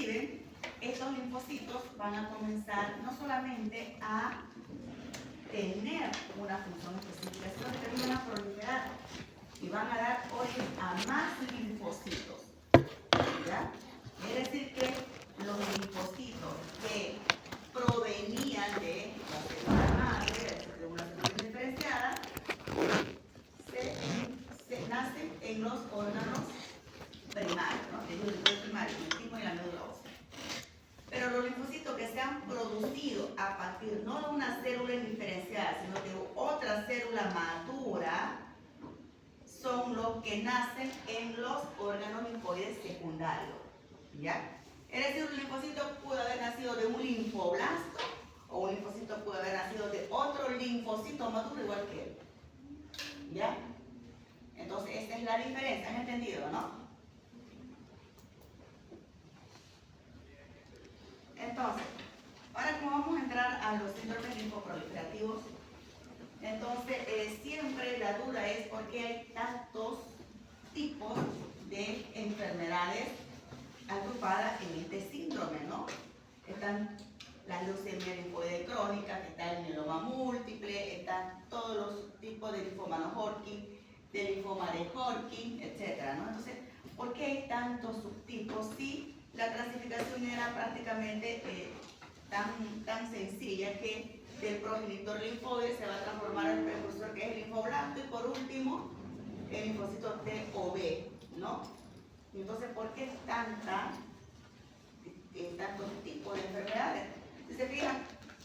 dividen, estos linfocitos van a comenzar no solamente a tener una función específica, sino que también van a proliferar y van a dar origen a más linfocitos, ¿ya? Es decir que los linfocitos que provenían de la célula madre, de una célula diferenciada, se nacen en los órganos primarios, ¿no? Tejido linfoide primario, el timo y la médula ósea. Pero los linfocitos que se han producido a partir no de una célula diferenciada, sino de otra célula madura, son los que nacen en los órganos linfoides secundarios, ¿ya? Es decir, un linfocito pudo haber nacido de un linfoblasto o un linfocito pudo haber nacido de otro linfocito maduro igual que él, ¿ya? Entonces, esta es la diferencia, ¿han entendido, no? Entonces, ahora como vamos a entrar a los síndromes linfoproliferativos, entonces siempre la duda es por qué hay tantos tipos de enfermedades agrupadas en este síndrome, ¿no? Están las leucemias linfoide crónicas, está el mieloma múltiple, están todos los tipos de linfoma no Hodgkin, de linfoma de Hodgkin, etc., ¿no? Entonces, ¿por qué hay tantos subtipos si la clasificación era prácticamente tan sencilla que del progenitor linfoide se va a transformar en el precursor que es el linfoblasto y por último el linfocito T o B, ¿no? Entonces, ¿por qué tantos tipos de enfermedades? Si se fijan,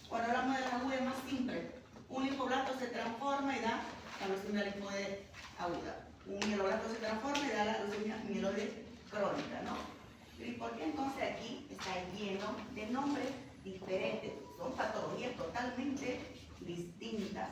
cuando hablamos de las agudas más simples, un linfoblasto se transforma y da la leucemia linfoide aguda. Un mieloblasto se transforma y da la leucemia mieloide crónica, ¿no? ¿Y por qué entonces aquí está lleno de nombres diferentes? Son patologías totalmente distintas.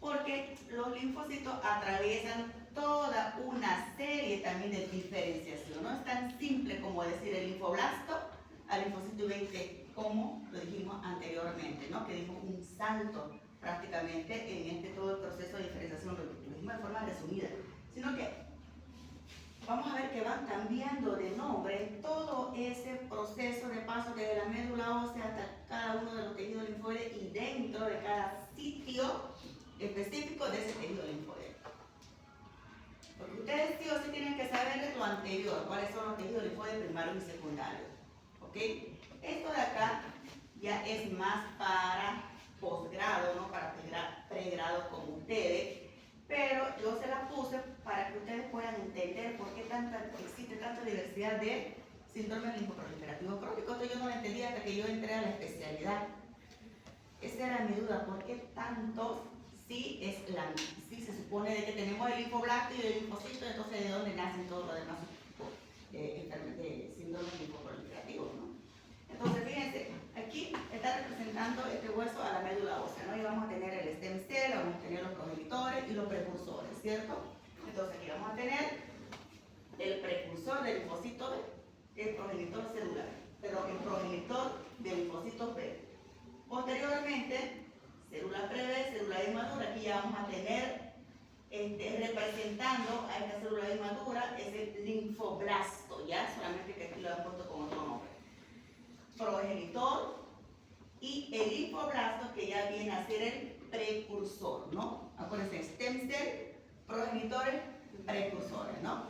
Porque los linfocitos atraviesan toda una serie también de diferenciación. No es tan simple como decir el linfoblasto al linfocito B, como lo dijimos anteriormente, ¿no? Que dimos un salto prácticamente en todo el proceso de diferenciación, lo dijimos de forma resumida, sino que vamos a ver que van cambiando de nombre en todo ese proceso de paso desde la médula ósea hasta cada uno de los tejidos linfoides y dentro de cada sitio específico de ese tejido linfoide. Porque ustedes sí o sí tienen que saber de lo anterior, cuáles son los tejidos linfoides primarios y secundarios. ¿Ok? Esto de acá ya es más para posgrado, no para pregrado como ustedes. Pero yo se la puse para que ustedes puedan entender por qué existe tanta diversidad de síndromes linfoproliferativos crónicos. Esto yo no lo entendía hasta que yo entré a la especialidad. Esa era mi duda, ¿por qué tantos? Si se supone de que tenemos el linfoblasto y el linfocito, entonces ¿de dónde nacen todos los demás tipos de síndromes linfoproliferativos, ¿no? Entonces, fíjense, aquí está representando este hueso a la médula ósea, ¿no? Y vamos a tener el stem cell, vamos a tener los progenitores y los precursores, ¿cierto? Entonces, aquí vamos a tener el precursor del linfocito B, el progenitor celular, pero el progenitor del linfocito B. Posteriormente, célula pre-B, célula inmadura, aquí ya vamos a tener representando a esta célula inmadura es el linfoblasto, ya solamente que aquí lo han puesto con otro nombre. Progenitor y el linfoblasto que ya viene a ser el precursor, ¿no? Acuérdense, stem cell, progenitores, precursores, ¿no?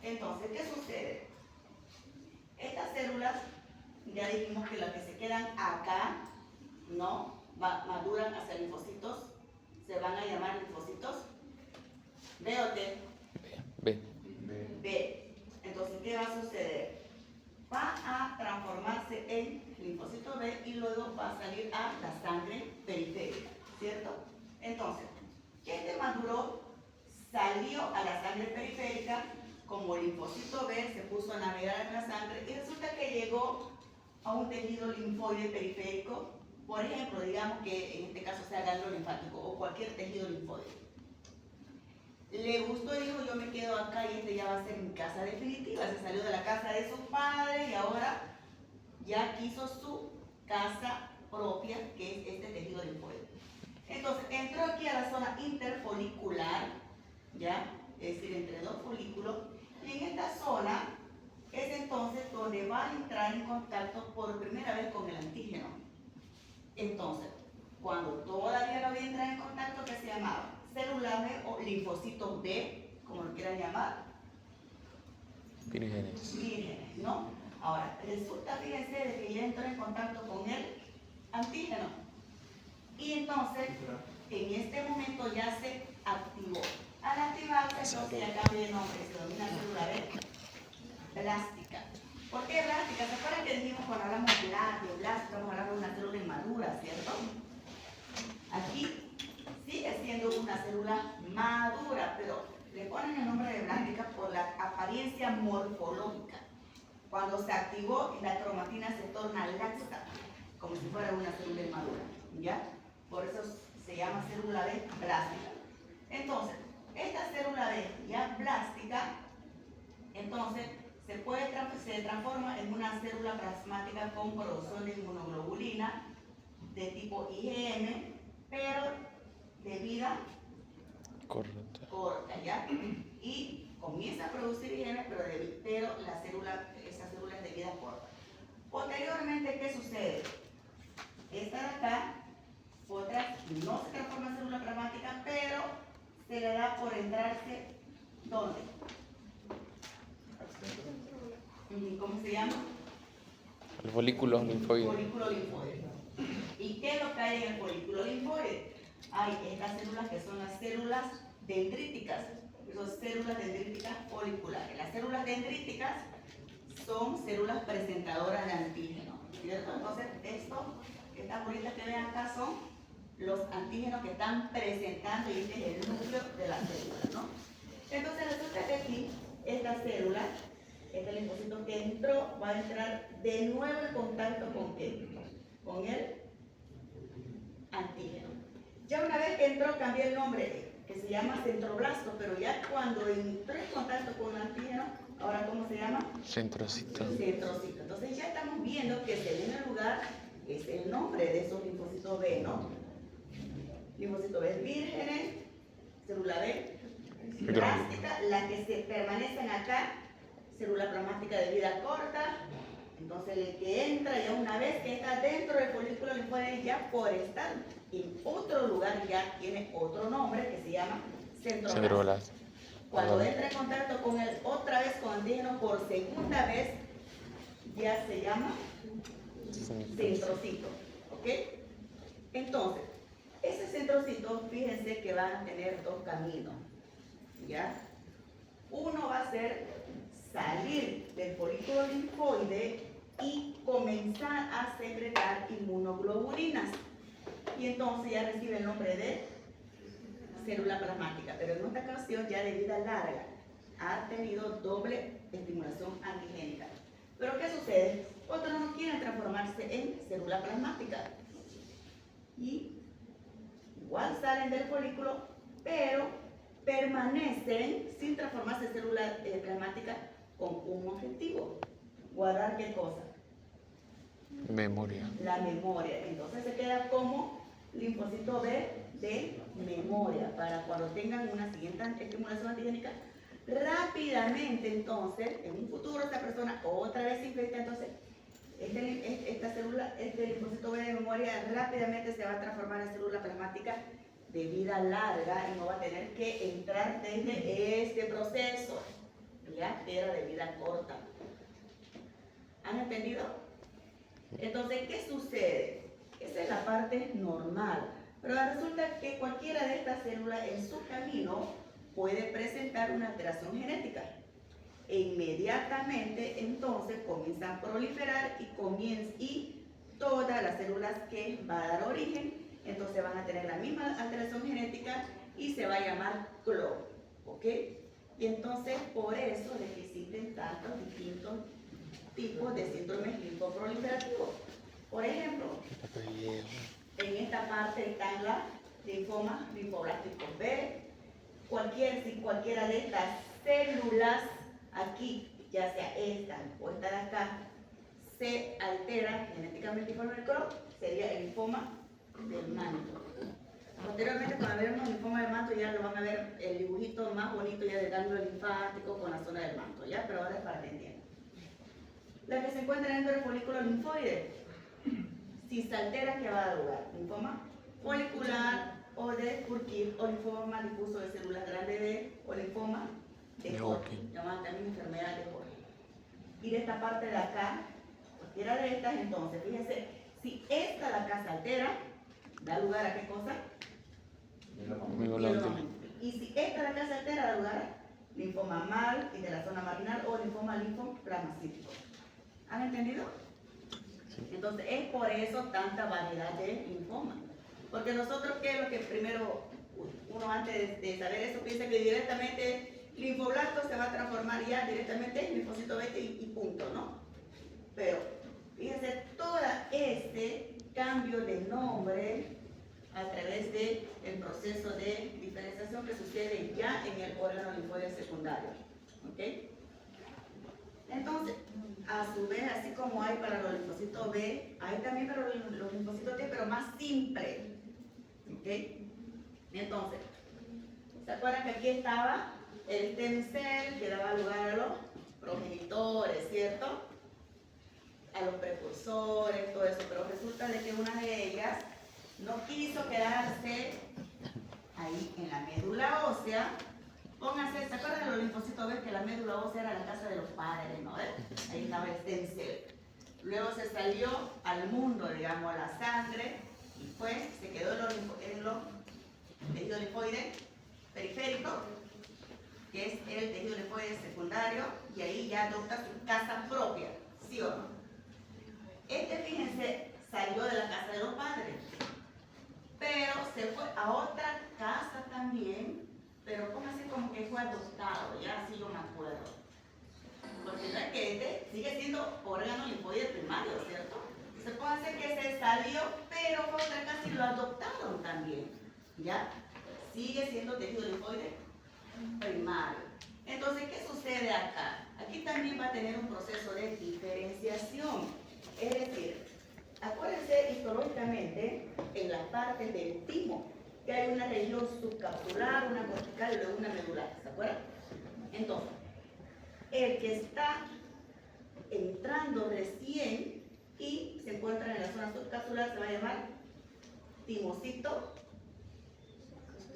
Entonces, ¿qué sucede? Estas células, ya dijimos que las que se quedan acá, ¿no? Maduran hacia linfocitos, se van a llamar linfocitos B o T. B. Entonces, ¿qué va a suceder? Va a transformarse en linfocito B y luego va a salir a la sangre periférica, ¿cierto? Entonces, este maduró, salió a la sangre periférica, como linfocito B se puso a navegar en la sangre y resulta que llegó a un tejido linfoide periférico, por ejemplo, digamos que en este caso sea ganglio linfático o cualquier tejido linfoide. Le gustó y dijo, yo me quedo acá y este ya va a ser mi casa definitiva. Se salió de la casa de su padre y ahora ya quiso su casa propia, que es este tejido linfoide. Entonces, entró aquí a la zona interfolicular, ¿ya? Es decir, entre dos folículos, y en esta zona es entonces donde va a entrar en contacto por primera vez con el antígeno. Entonces, cuando todavía no había entrado en contacto, ¿qué se llamaba? Células B o linfocitos B, como lo quieran llamar. Vírgenes. Vírgenes, ¿no? Ahora, resulta, fíjense, de que ya entró en contacto con el antígeno. Y entonces, en este momento ya se activó. Al activarse, entonces ya cambia de nombre, se denomina célula B blástica. ¿Por qué blástica? ¿Se acuerdan que dijimos cuando hablamos de blástica, estamos hablando de una célula inmadura, ¿cierto? Aquí sigue siendo una célula madura, pero le ponen el nombre de blástica por la apariencia morfológica. Cuando se activó, la cromatina se torna laxa, como si fuera una célula inmadura, ¿ya? Por eso se llama célula B blástica. Entonces, esta célula B ya blástica, entonces se transforma en una célula plasmática con producción de inmunoglobulina de tipo IgM, pero de vida corta, ¿ya? Y comienza a producir IgM, pero esa célula es de vida corta. Posteriormente, ¿qué sucede? Esta de acá, otra, no se transforma en célula plasmática, pero se le da por entrarse, ¿dónde? ¿Cómo se llama? El folículo linfoide. Folículo linfoide. ¿Y qué es lo que hay en el folículo linfoide? Hay estas células que son las células dendríticas. Son células dendríticas foliculares. Las células dendríticas son células presentadoras de antígeno, ¿cierto? Entonces, estas bolitas que ven acá son los antígenos que están presentando y este es el núcleo de la célula, ¿no? Entonces, resulta que aquí, esta célula, este linfocito que entró, va a entrar de nuevo en contacto con ¿qué? Con el antígeno. Ya una vez que entró, cambió el nombre, que se llama centroblasto, pero ya cuando entró en contacto con el antígeno, ahora ¿cómo se llama? Centrocito. Centrocito. Entonces ya estamos viendo que según el lugar es el nombre de esos linfocitos B, ¿no? Linfocitos B vírgenes, célula B blástica, las que se permanecen acá, célula plasmática de vida corta. Entonces el que entra ya una vez que está dentro del folículo linfoide, ya por estar en otro lugar ya tiene otro nombre que se llama centroblasto. Cuando entra en contacto con él otra vez con antígeno por segunda vez, ya se llama centrocito, ¿ok? Entonces, ese centrocito, fíjense que van a tener dos caminos, ¿ya? Uno va a ser salir del folículo linfoide y comenzar a secretar inmunoglobulinas. Y entonces ya recibe el nombre de célula plasmática, pero en esta ocasión ya de vida larga. Ha tenido doble estimulación antigénica. Pero ¿qué sucede? Otros no quieren transformarse en célula plasmática. Y igual salen del folículo, pero permanecen sin transformarse en célula plasmática con un objetivo. ¿Guardar qué cosa? Memoria. La memoria. Entonces se queda como linfocito B de memoria para cuando tengan una siguiente estimulación antigénica, rápidamente entonces, en un futuro esta persona otra vez se infecta, entonces esta célula, este linfocito B de memoria rápidamente se va a transformar en célula plasmática de vida larga y no va a tener que entrar desde este proceso, ya que era de vida corta. ¿Han entendido? Entonces, ¿qué sucede? Esa es la parte normal. Pero resulta que cualquiera de estas células en su camino puede presentar una alteración genética. E inmediatamente entonces comienzan a proliferar y todas las células que va a dar origen, entonces van a tener la misma alteración genética y se va a llamar clon. ¿Ok? Y entonces por eso es que existen tantos distintos tipos de síndromes linfoproliferativos. Por ejemplo, en esta parte están las linfomas linfoblásticos B. Si cualquiera de estas células aquí, ya sea esta o esta de acá, se altera genéticamente y forma el color, sería el linfoma del manto. Posteriormente, cuando veamos el linfoma del manto, ya lo van a ver el dibujito más bonito ya del ganglio linfático con la zona del manto, ¿ya? Pero ahora es para que entiendan. La que se encuentra dentro del folículo linfoide. Si se altera, ¿qué va a dar lugar? Linfoma folicular o de Purkinje o linfoma difuso de células grandes B o linfoma de Hodgkin, llamada también enfermedad de Hodgkin. Y de esta parte de acá, cualquiera de estas, entonces, fíjense, si esta de acá se altera, da lugar a qué cosa? Mieloma. Y si esta de acá se altera, da lugar a linfoma mal y de la zona marginal o linfoma linfoplasmacítico. ¿Han entendido? Sí. Entonces, es por eso tanta variedad de linfoma. Porque nosotros, ¿qué es lo que primero, uno antes de saber eso, piensa que directamente linfoblasto se va a transformar ya directamente en linfocito beta y punto, ¿no? Pero, fíjense, todo este cambio de nombre a través del proceso de diferenciación que sucede ya en el órgano linfoide secundario, ¿ok? Entonces, a su vez, así como hay para los linfocitos B, hay también para los linfocitos T, pero más simple. ¿Ok? Entonces, ¿se acuerdan que aquí estaba el stem cell que daba lugar a los progenitores, ¿cierto? A los precursores, todo eso, pero resulta de que una de ellas no quiso quedarse ahí en la médula ósea. Pónganse, ¿se acuerdan de los linfocitos B que la médula ósea era la casa de los padres, ¿no? Ahí estaba el stem cell. Luego se salió al mundo, digamos, a la sangre y se quedó en los tejidos linfoides periféricos, que es el tejido linfoide secundario, y ahí ya adopta su casa propia, ¿sí o no? Fíjense, salió de la casa de los padres, pero se fue a otra casa también, pero póngase como que fue adoptado, ya así yo me acuerdo. Porque no es que sigue siendo órgano linfoide primario, ¿cierto? Se puede hacer que se salió, pero fue otra casa y lo adoptaron también, ¿ya? Sigue siendo tejido linfoide primario. Entonces, ¿qué sucede acá? Aquí también va a tener un proceso de diferenciación. Es decir, acuérdense histológicamente en la parte del timo, que hay una región subcapsular, una cortical y luego una medular, ¿se acuerdan? Entonces, el que está entrando recién y se encuentra en la zona subcapsular se va a llamar timocito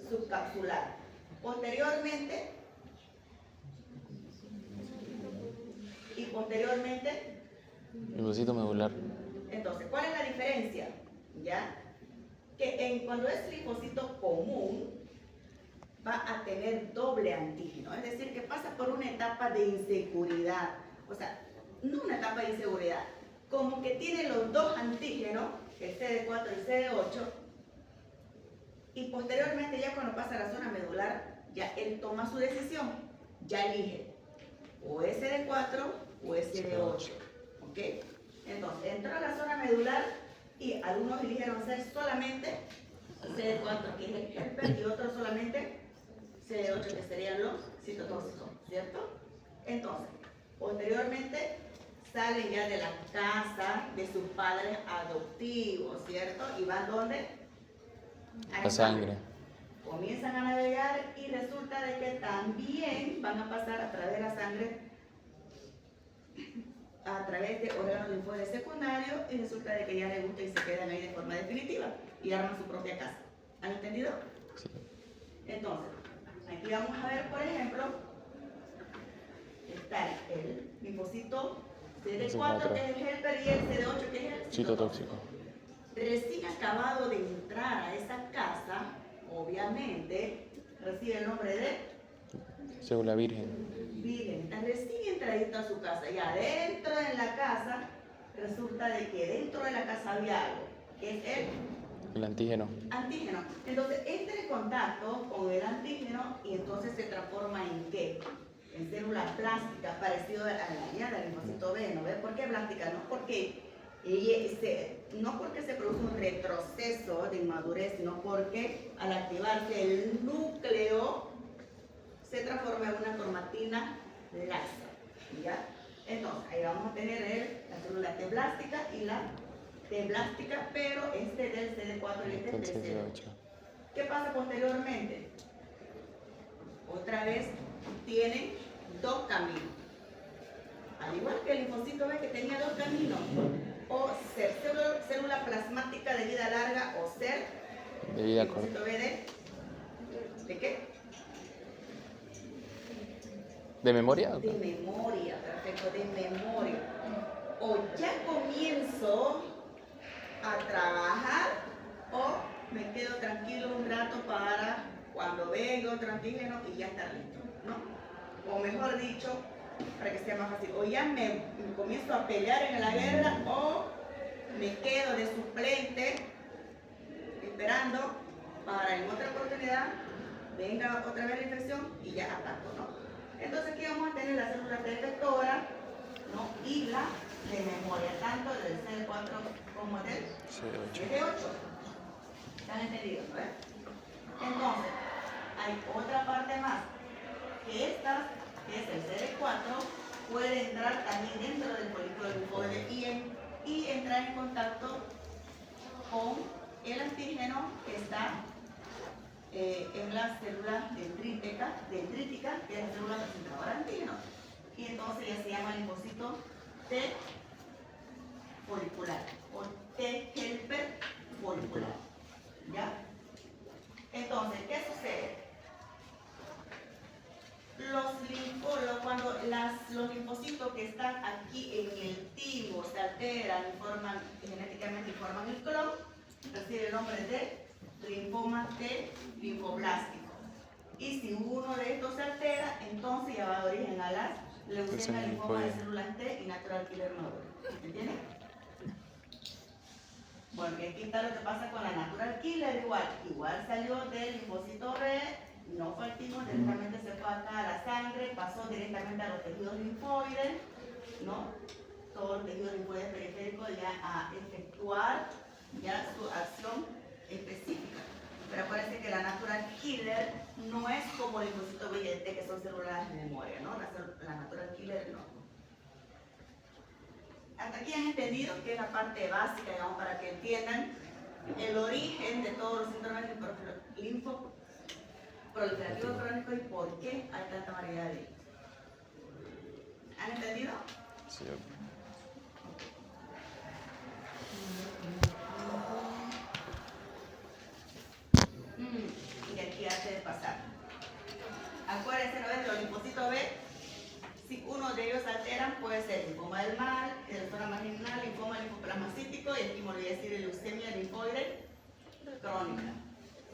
subcapsular. Posteriormente, Linfocito medular. entonces, ¿cuál es la diferencia? ¿Ya? Que cuando es linfocito común, va a tener doble antígeno, es decir, que pasa por una etapa de inseguridad, o sea, no una etapa de inseguridad, como que tiene los dos antígenos, el CD4 y CD8, y posteriormente ya cuando pasa a la zona medular, ya él toma su decisión, ya elige o es CD4 o es CD8, ¿ok? Entonces, entró a la zona medular y algunos eligieron ser solamente CD4, que es el helper, y otros solamente CD8, que serían los citotóxicos, ¿cierto? Entonces, posteriormente salen ya de la casa de sus padres adoptivos, ¿cierto? ¿Y van dónde? A La sangre. Comienzan a navegar y resulta de que también van a pasar a través de la sangre, a través de órganos linfoides secundarios, y resulta de que ya les gusta y se quedan ahí de forma definitiva y arman su propia casa. ¿Han entendido? Sí. Entonces, aquí vamos a ver, por ejemplo, está el linfocito CD4, que es el helper, y el CD8, que es el Citotóxico. Recién acabado de entrar a esa casa, obviamente, recibe el nombre de Célula virgen. virgen. Está recién entradito a su casa. Y adentro en la casa, resulta de que dentro de la casa había algo, que es El antígeno. antígeno. Entonces, entra en contacto con el antígeno y entonces se transforma en ¿qué? En célula plástica, parecido a la línea del linfocito B, ¿no? ¿Ves? ¿Por qué plástica? No porque se produce un retroceso de inmadurez, sino porque al activarse el núcleo se transforma en una cromatina laxa, ¿ya? Entonces, ahí vamos a tener la célula T blástica y la T blástica, pero este del CD4 y este del CD8. ¿Qué pasa posteriormente? Otra vez tienen dos caminos. al igual que el linfocito B que tenía dos caminos, o ser célula plasmática de vida larga o ser De vida linfocito corta. B ¿de qué? ¿De memoria? De memoria, perfecto, de memoria. O ya comienzo a trabajar o me quedo tranquilo un rato para cuando venga otro antígeno y ya está listo, ¿no? O mejor dicho, para que sea más fácil, o ya me comienzo a pelear en la guerra o me quedo de suplente esperando para en otra oportunidad venga otra vez la infección y ya ataco, ¿no? Entonces aquí vamos a tener la célula detectora, ¿no? Y la de memoria, tanto del CD4 como del CD8. ¿Están entendidos, no? Entonces, hay otra parte más, que esta, que es el CD4, puede entrar también dentro del folículo linfoide y entrar en contacto con el antígeno que está en la célula dendrítica, que es la célula presentadora de antígeno. Y entonces ya se llama linfocito T folicular o T helper folicular. ¿Ya? Entonces, ¿qué sucede? Cuando los linfocitos que están aquí en el timo se alteran genéticamente y forman el clon, recibe el nombre de linfoma T linfoblástico. Y si uno de estos se altera, entonces ya va a dar origen a las leucemia, linfoma de células T y natural killer nodule. ¿Entienden? Bueno, y aquí está lo que pasa con la natural killer, igual salió del linfocito B, no fue al timo, directamente se fue acá a la sangre, pasó directamente a los tejidos linfoides, ¿no? Todos los tejidos linfoides periféricos ya a efectuar ya su acción específica. Pero acuérdense que la natural killer no es como el linfocito B y el T, que son células de memoria, ¿no? La natural killer no. Hasta aquí han entendido que es la parte básica, digamos, para que entiendan el origen de todos los síndromes linfoproliferativos crónicos y por qué hay tanta variedad de ellos. ¿Han entendido? Sí. Y aquí hace de pasar. Acuérdense, ¿no ven? Los linfocitos B, si uno de ellos alteran, puede ser linfoma del mal, zona marginal, linfoma linfoplasmacítico y aquí me olvidé decir leucemia linfoide crónica.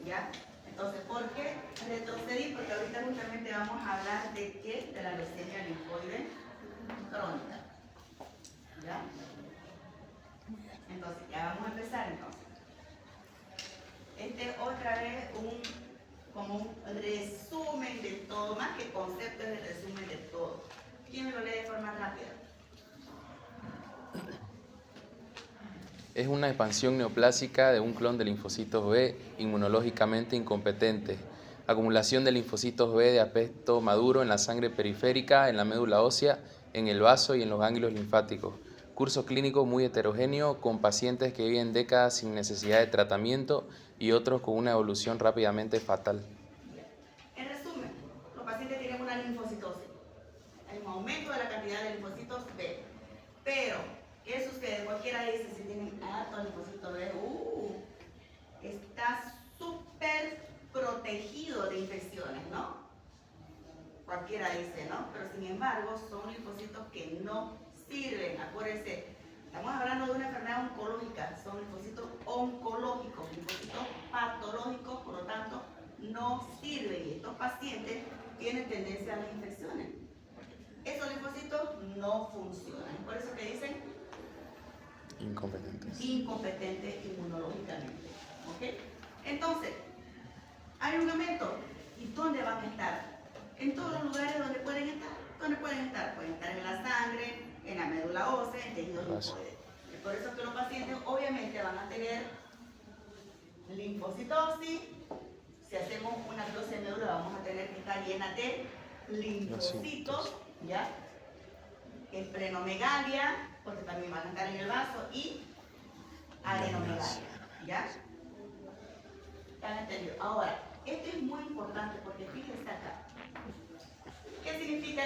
¿Ya? Entonces, ¿por qué retrocedí? Porque ahorita justamente vamos a hablar de qué, de la leucemia linfoide crónica. ¿Ya? Entonces, ya vamos a empezar entonces. Este otra vez como un resumen de todo, más que concepto, es el resumen de todo. ¿Quién me lo lee de forma rápida? Es una expansión neoplásica de un clon de linfocitos B inmunológicamente incompetente. Acumulación de linfocitos B de aspecto maduro en la sangre periférica, en la médula ósea, en el vaso y en los ganglios linfáticos. Curso clínico muy heterogéneo, con pacientes que viven décadas sin necesidad de tratamiento y otros con una evolución rápidamente fatal. En resumen, los pacientes tienen una linfocitosis. Hay un aumento de la cantidad de linfocitos B. Pero, ¿qué sucede? Cualquiera dice, si tienen alto linfocito B, está súper protegido de infecciones, ¿no? Cualquiera dice, ¿no? Pero sin embargo, son linfocitos que no sirven. Acuérdense, estamos hablando de una enfermedad oncológica, son linfocitos oncológicos, linfocitos patológicos, por lo tanto, no sirven. Y estos pacientes tienen tendencia a las infecciones. Esos linfocitos no funcionan. Por eso que dicen incompetentes inmunológicamente. ¿Ok? Entonces, hay un aumento. ¿Y dónde van a estar? En todos los lugares donde pueden estar. ¿Dónde pueden estar? Pueden estar en la sangre, en la médula ósea, en tejidos linfoides. Y por eso que los pacientes obviamente van a tener linfocitosis. Si hacemos una biopsia de médula, vamos a tener que estar llena de linfocitos, ¿ya? Esplenomegalia, porque también van a estar en el vaso, y adenomegalia, ¿ya? ¿Han entendido? Ahora, esto es muy importante porque fíjense acá. ¿Qué significa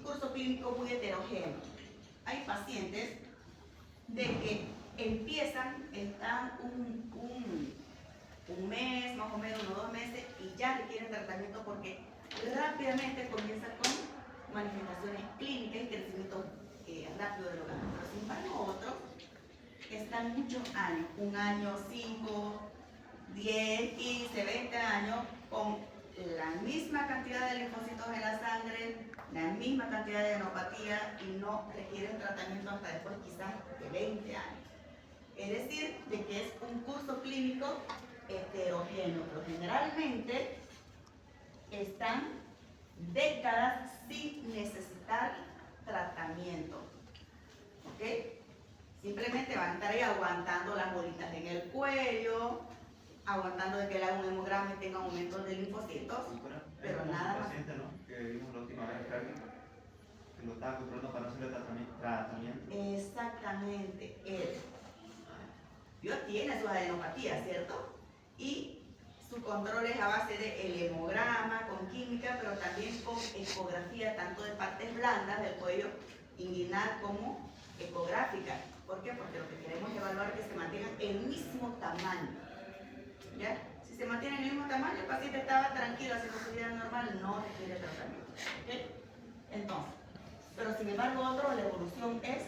curso clínico muy heterogéneo. Hay pacientes de que empiezan, están un mes, más o menos, 2 meses, y ya requieren tratamiento porque rápidamente comienzan con manifestaciones clínicas y crecimiento rápido del órgano. Pero sin embargo, otros están muchos años, 1 año, 5, 10, 15, 20 años, con la misma cantidad de linfocitos en la sangre, la misma cantidad de adenopatía y no requieren tratamiento hasta después quizás de 20 años. Es decir, de que es un curso clínico heterogéneo, pero generalmente están décadas sin necesitar tratamiento. ¿Ok? Simplemente van a estar ahí aguantando las bolitas en el cuello, aguantando de que le haga un hemograma y tenga aumentos de linfocitos, pero nada más. Paciente, ¿no? Que vimos la última vez, que lo estaba controlando para no hacerle tratamiento. Exactamente, él. Dios tiene su adenopatía, ¿cierto? Y su control es a base de el hemograma, con química, pero también con ecografía, tanto de partes blandas del cuello inguinal como ecográfica. ¿Por qué? Porque lo que queremos es evaluar que se mantengan el mismo tamaño. ¿Ya? Si se mantiene el mismo tamaño, el paciente estaba tranquilo haciendo su vida normal, no requiere tratamiento. ¿Okay? Entonces, pero sin embargo, otro, la evolución es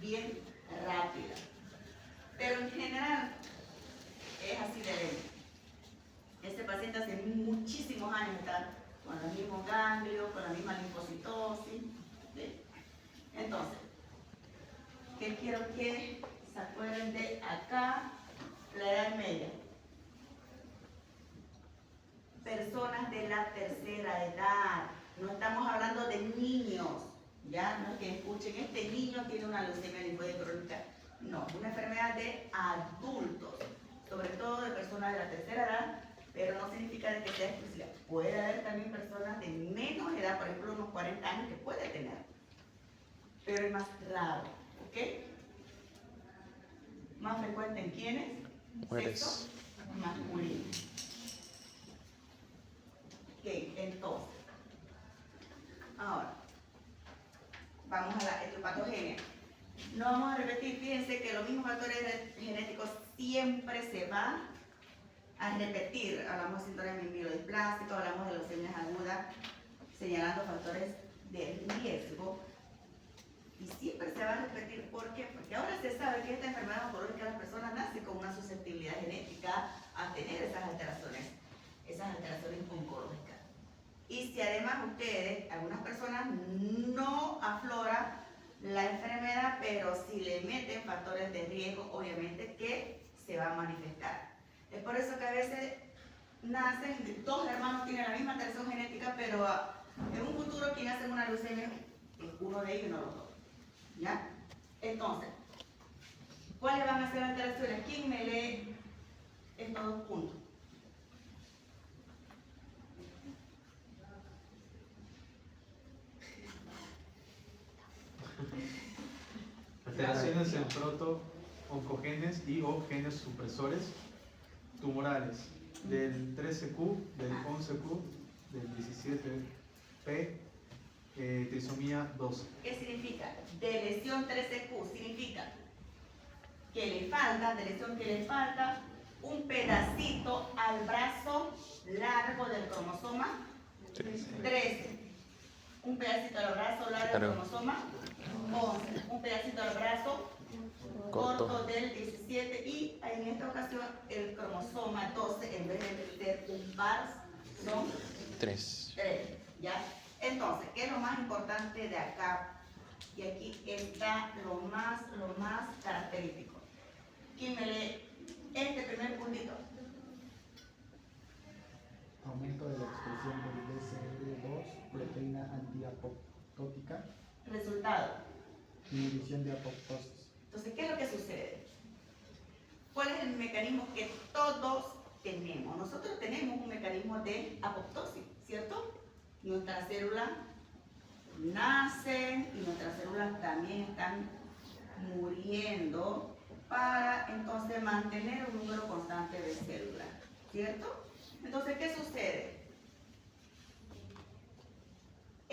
bien rápida. Pero en general, es así de lento. Este paciente hace muchísimos años está con los mismos ganglios, con la misma linfocitosis. ¿Sí? Entonces, ¿qué quiero que se acuerden de acá? La edad media. Personas de la tercera edad. No estamos hablando de niños. Ya, no es que escuchen, este niño tiene una leucemia linfoide crónica. No, una enfermedad de adultos, sobre todo de personas de la tercera edad, pero no significa de que sea exclusiva. Puede haber también personas de menos edad, por ejemplo, unos 40 años que puede tener, pero es más raro, ¿ok? Más frecuente en quiénes? Mujeres. Sexo masculino. Ok, entonces, ahora, vamos a la etiopatogenia. No vamos a repetir, fíjense que los mismos factores genéticos siempre se van a repetir. Hablamos de síndrome mielodisplásico, hablamos de leucemias agudas, señalando factores de riesgo. Y siempre se va a repetir, ¿por qué? Porque ahora se sabe que esta enfermedad oncológica las personas nacen con una susceptibilidad genética a tener esas alteraciones oncológicas. Y si además ustedes, algunas personas no aflora la enfermedad, pero si le meten factores de riesgo, obviamente que se va a manifestar. Es por eso que a veces nacen, 2 hermanos tienen la misma alteración genética, pero en un futuro quien hace una leucemia es uno de ellos y no los 2. ¿Ya? Entonces, ¿cuáles van a ser las alteraciones? ¿Quién me lee estos 2 puntos? Alteraciones en proto-oncogenes y o genes supresores tumorales del 13Q, del 11Q, del 17P, trisomía 12. ¿Qué significa? De lesión 13Q significa que le falta, de lesión que le falta un pedacito al brazo largo del cromosoma 13. Un pedacito al brazo largo del cromosoma 11. Un pedacito al brazo corto del 17 y en esta ocasión el cromosoma 12 en vez de ser un par son 3. ¿Ya? Entonces, ¿qué es lo más importante de acá? Y aquí está lo más característico. ¿Quién me lee este primer puntito? Aumento de la expresión del BCL2, proteína antiapoptótica. Resultado. Inhibición de apoptosis. Entonces, ¿qué es lo que sucede? ¿Cuál es el mecanismo que todos tenemos? Nosotros tenemos un mecanismo de apoptosis, ¿cierto? Nuestras células nacen y nuestras células también están muriendo para entonces mantener un número constante de células, ¿cierto? Entonces, ¿qué sucede?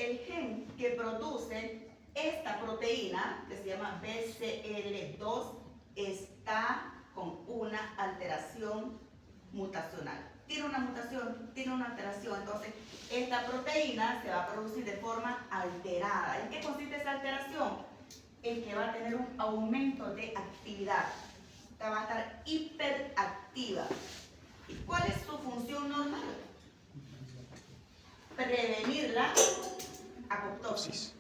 el gen que produce esta proteína, que se llama BCL2, está con una alteración mutacional. Tiene una mutación, tiene una alteración. Entonces, esta proteína se va a producir de forma alterada. ¿En qué consiste esa alteración? En que va a tener un aumento de actividad. Esta va a estar hiperactiva. ¿Y cuál es su función normal? Prevenir la apoptosis.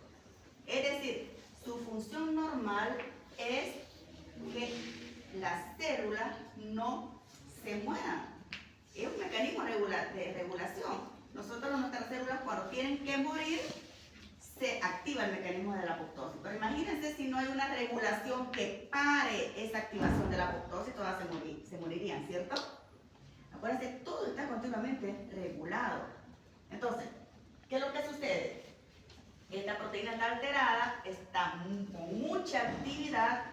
Es decir, su función normal es que las células no se mueran. Es un mecanismo de regulación. Nosotros, nuestras células, cuando tienen que morir, se activa el mecanismo de la apoptosis. Pero imagínense si no hay una regulación que pare esa activación de la apoptosis, todas se morirían, ¿cierto? Acuérdense, todo está continuamente regulado. Entonces, ¿qué es lo que sucede? Esta proteína está alterada, está con mucha actividad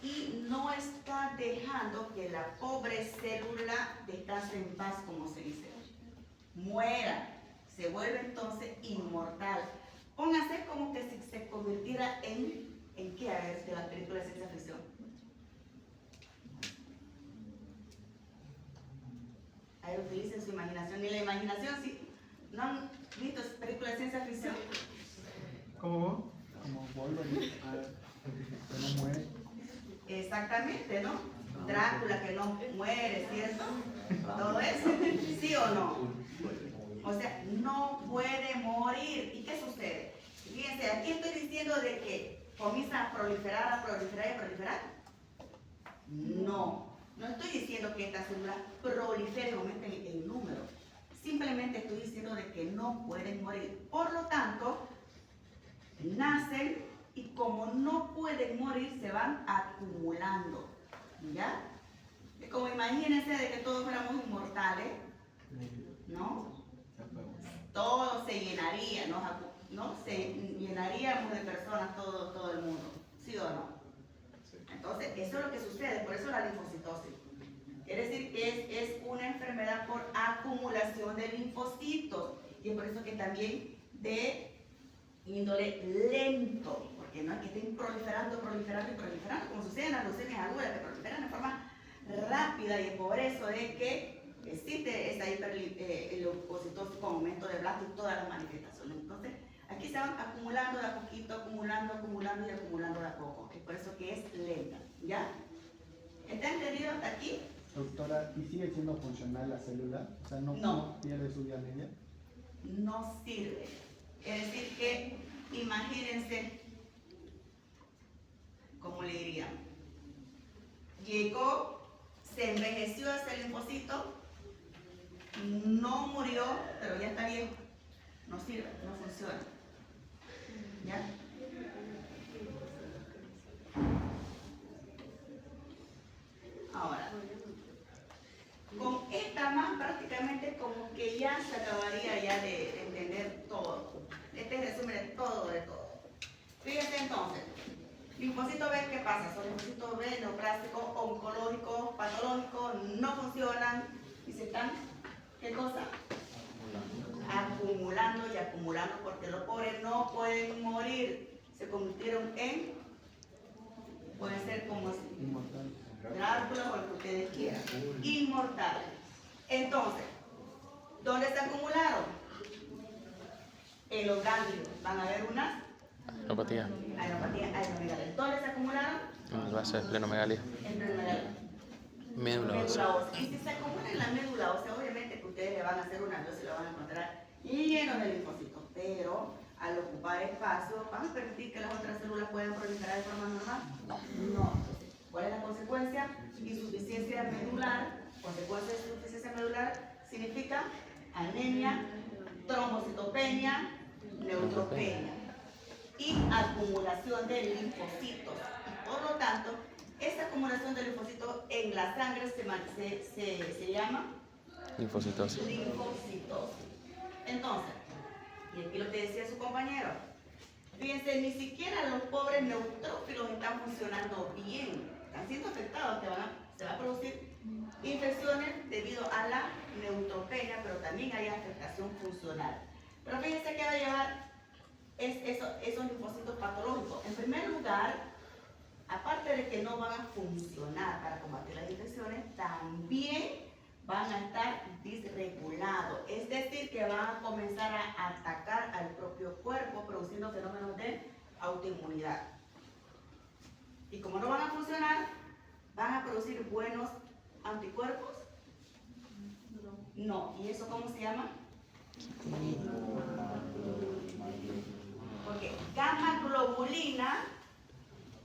y no está dejando que la pobre célula descanse en paz, como se dice. Muera, se vuelve entonces inmortal. Póngase como que si se convirtiera ¿en qué? A ver, de la película de ciencia ficción. Ahí utilicen su imaginación. Y la imaginación, sí. ¿No han visto películas de ciencia ficción? ¿Cómo? Como Wolverine, que no muere. Exactamente, ¿no? Drácula que no muere, ¿cierto? Todo eso, ¿sí o no? O sea, no puede morir. ¿Y qué sucede? Fíjense, aquí estoy diciendo de que comienza a proliferar, y a proliferar. No estoy diciendo que esta célula prolifere y aumente el número. Simplemente estoy diciendo de que no pueden morir. Por lo tanto, nacen y como no pueden morir, se van acumulando. ¿Ya? Como imagínense de que todos fuéramos inmortales, ¿no? Todo se llenaría, ¿no? Se llenaríamos de personas todo el mundo, ¿sí o no? Entonces, eso es lo que sucede, por eso la linfocitosis. Quiere decir que es una enfermedad por acumulación de linfocitos, y es por eso que también de índole lento, porque no es que estén proliferando, como sucede en las leucemias agudas, que proliferan de forma rápida, y es por eso de que existe esa hiperleucocitosis con aumento de blastos y todas las manifestaciones. Entonces, aquí se van acumulando de a poquito, acumulando de a poco. Es por eso que es lenta, ¿ya? ¿Está entendido hasta aquí? Doctora, ¿y sigue siendo funcional la célula? O sea, ¿no pierde su vida media? No sirve. Es decir que, imagínense, ¿cómo le diría? Llegó, se envejeció ese linfocito, no murió, pero ya está viejo. No sirve, no funciona. ¿Ya? Ahora, con esta más prácticamente como que ya se acabaría ya de entender todo. Este es el resumen de todo. Fíjense entonces, linfocito B, ¿qué pasa? Son linfocitos B, neoplásticos, oncológicos, patológicos, no funcionan y se están, ¿qué cosa? Acumulando y acumulando, porque los pobres no pueden morir. Se convirtieron en, pueden ser como Inmortal. Drácula o el que ustedes quieran, inmortales. Entonces, ¿dónde se acumularon? En los ganglios. Van a haber unas Neuropatía. adenomegalias. ¿Dónde se acumularon? En el vaso de plenomegalia. En plenomegalia. Médula ósea. Y si se acumula en la médula ósea, obviamente que ustedes le van a hacer una biopsia y lo van a encontrar lleno de linfocitos, pero al ocupar espacio, ¿van a permitir que las otras células puedan proliferar de forma normal? No. ¿Cuál es la consecuencia? Insuficiencia medular. Consecuencia de insuficiencia medular significa anemia, trombocitopenia, neutropenia y acumulación de linfocitos. Y por lo tanto, esa acumulación de linfocitos en la sangre se llama Linfocitosis. linfocitosis. Entonces, y aquí lo que decía su compañero, fíjense, ni siquiera los pobres neutrófilos están funcionando bien, están siendo afectados, se va a producir infecciones debido a la neutropenia, pero también hay afectación funcional. Pero fíjense que va a llevar esos linfocitos patológicos. En primer lugar, aparte de que no van a funcionar para combatir las infecciones, también van a estar disregulados. Es decir, que van a comenzar a atacar al propio cuerpo, produciendo fenómenos de autoinmunidad. Y como no van a funcionar, ¿van a producir buenos anticuerpos? No. ¿Y eso cómo se llama? Porque gamma globulina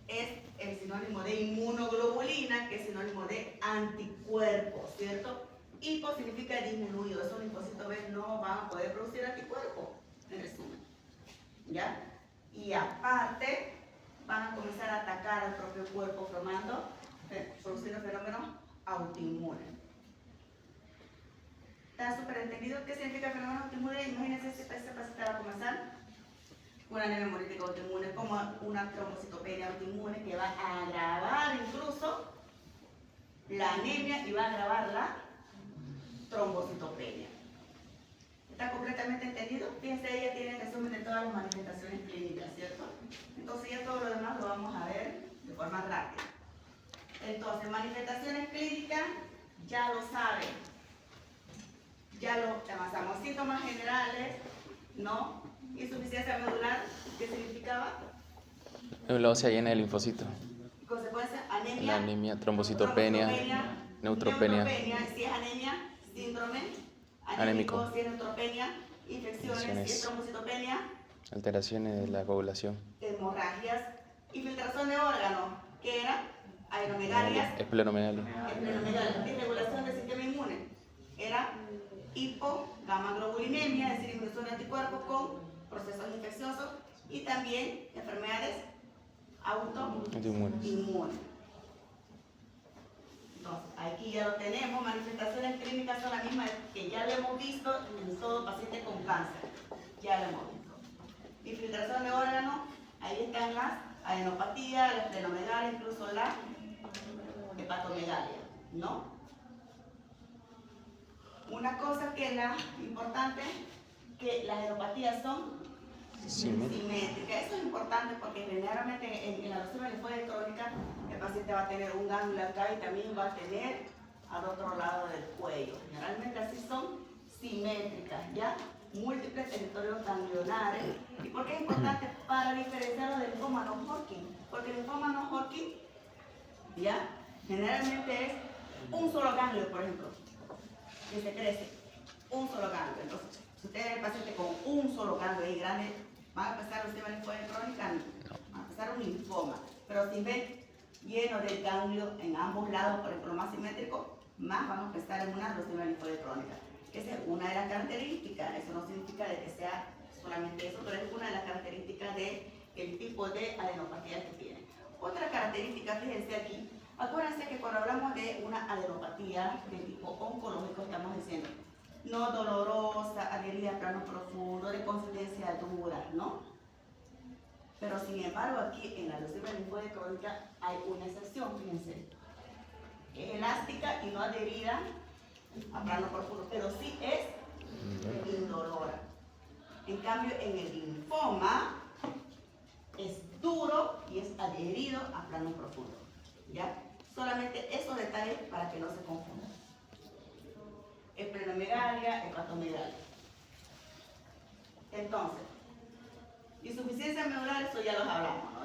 es el sinónimo de inmunoglobulina, que es sinónimo de anticuerpos, ¿cierto? Hipo significa disminuido, esos linfocitos B no van a poder producir anticuerpos, en resumen, ¿ya? Y aparte, van a comenzar a atacar al propio cuerpo, produciendo fenómenos autoinmunes. ¿Está súper entendido qué significa fenómeno autoinmune? Imagínense si esta paciente va a comenzar una anemia hemolítica autoinmune, como una trombocitopenia autoinmune, que va a agravar incluso la anemia y va a agravar la trombocitopenia. ¿Está completamente entendido? Fíjense, ella tiene el resumen de todas las manifestaciones clínicas, ¿cierto? Entonces ya todo lo demás lo vamos a ver de forma rápida. Entonces, manifestaciones clínicas, ya lo saben. Ya lo avanzamos. Síntomas generales, ¿no? Insuficiencia medular, ¿qué significaba? Médula ósea llena de linfocitos. Consecuencia, anemia. La anemia, trombocitopenia, neutropenia. Si es anemia, síndrome Anémico. Si es neutropenia, infecciones, si es trombocitopenia, Alteraciones de la coagulación. hemorragias, infiltración de órganos, ¿qué era? Adenomegalias, Esplenomegalia. disregulación del sistema inmune, era hipogamaglobulinemia, es decir, disminución de anticuerpos con procesos infecciosos, y también enfermedades autoinmunes. Entonces, aquí ya lo tenemos, manifestaciones clínicas son las mismas que ya lo hemos visto en todo paciente con cáncer, ya lo hemos visto. Infiltración de órganos, ahí están las adenopatías, la esplenomegalia, incluso la hepatomegalia, ¿no? Una cosa que es la importante, que las adenopatías son simétricas. Eso es importante porque generalmente en la leucemia linfoide crónica el paciente va a tener un ganglio acá y también va a tener al otro lado del cuello. Generalmente así son simétricas, ¿ya? Múltiples territorios ganglionares. ¿Y por qué es importante? Para diferenciarlo del linfoma no Hodgkin. Porque el linfoma no Hodgkin, ¿ya? Generalmente es un solo ganglio, por ejemplo, que se crece, un solo ganglio. Entonces, si usted es el paciente con un solo ganglio ahí grande, ¿va a empezar leucemia linfoide crónica? Va a empezar un linfoma. Pero si ven lleno de ganglio en ambos lados, por ejemplo, más simétrico, más vamos a empezar en una leucemia linfoide crónica. Esa es una de las características. Eso no significa de que sea solamente eso, pero es una de las características del tipo de adenopatía que tiene. Otra característica, fíjense aquí, acuérdense que cuando hablamos de una adenopatía de tipo oncológico, estamos diciendo no dolorosa, adherida a plano profundo, de consistencia dura, ¿no? Pero sin embargo, aquí en la leucemia linfoide crónica hay una excepción, fíjense. Es elástica y no adherida a plano profundo, pero sí es indolora. En cambio, en el linfoma es duro y es adherido a plano profundo, ¿ya? Solamente esos detalles para que no se confundan. Esplenomegalia, hepatomegalia. Entonces, insuficiencia medular, eso ya los hablamos, ¿no?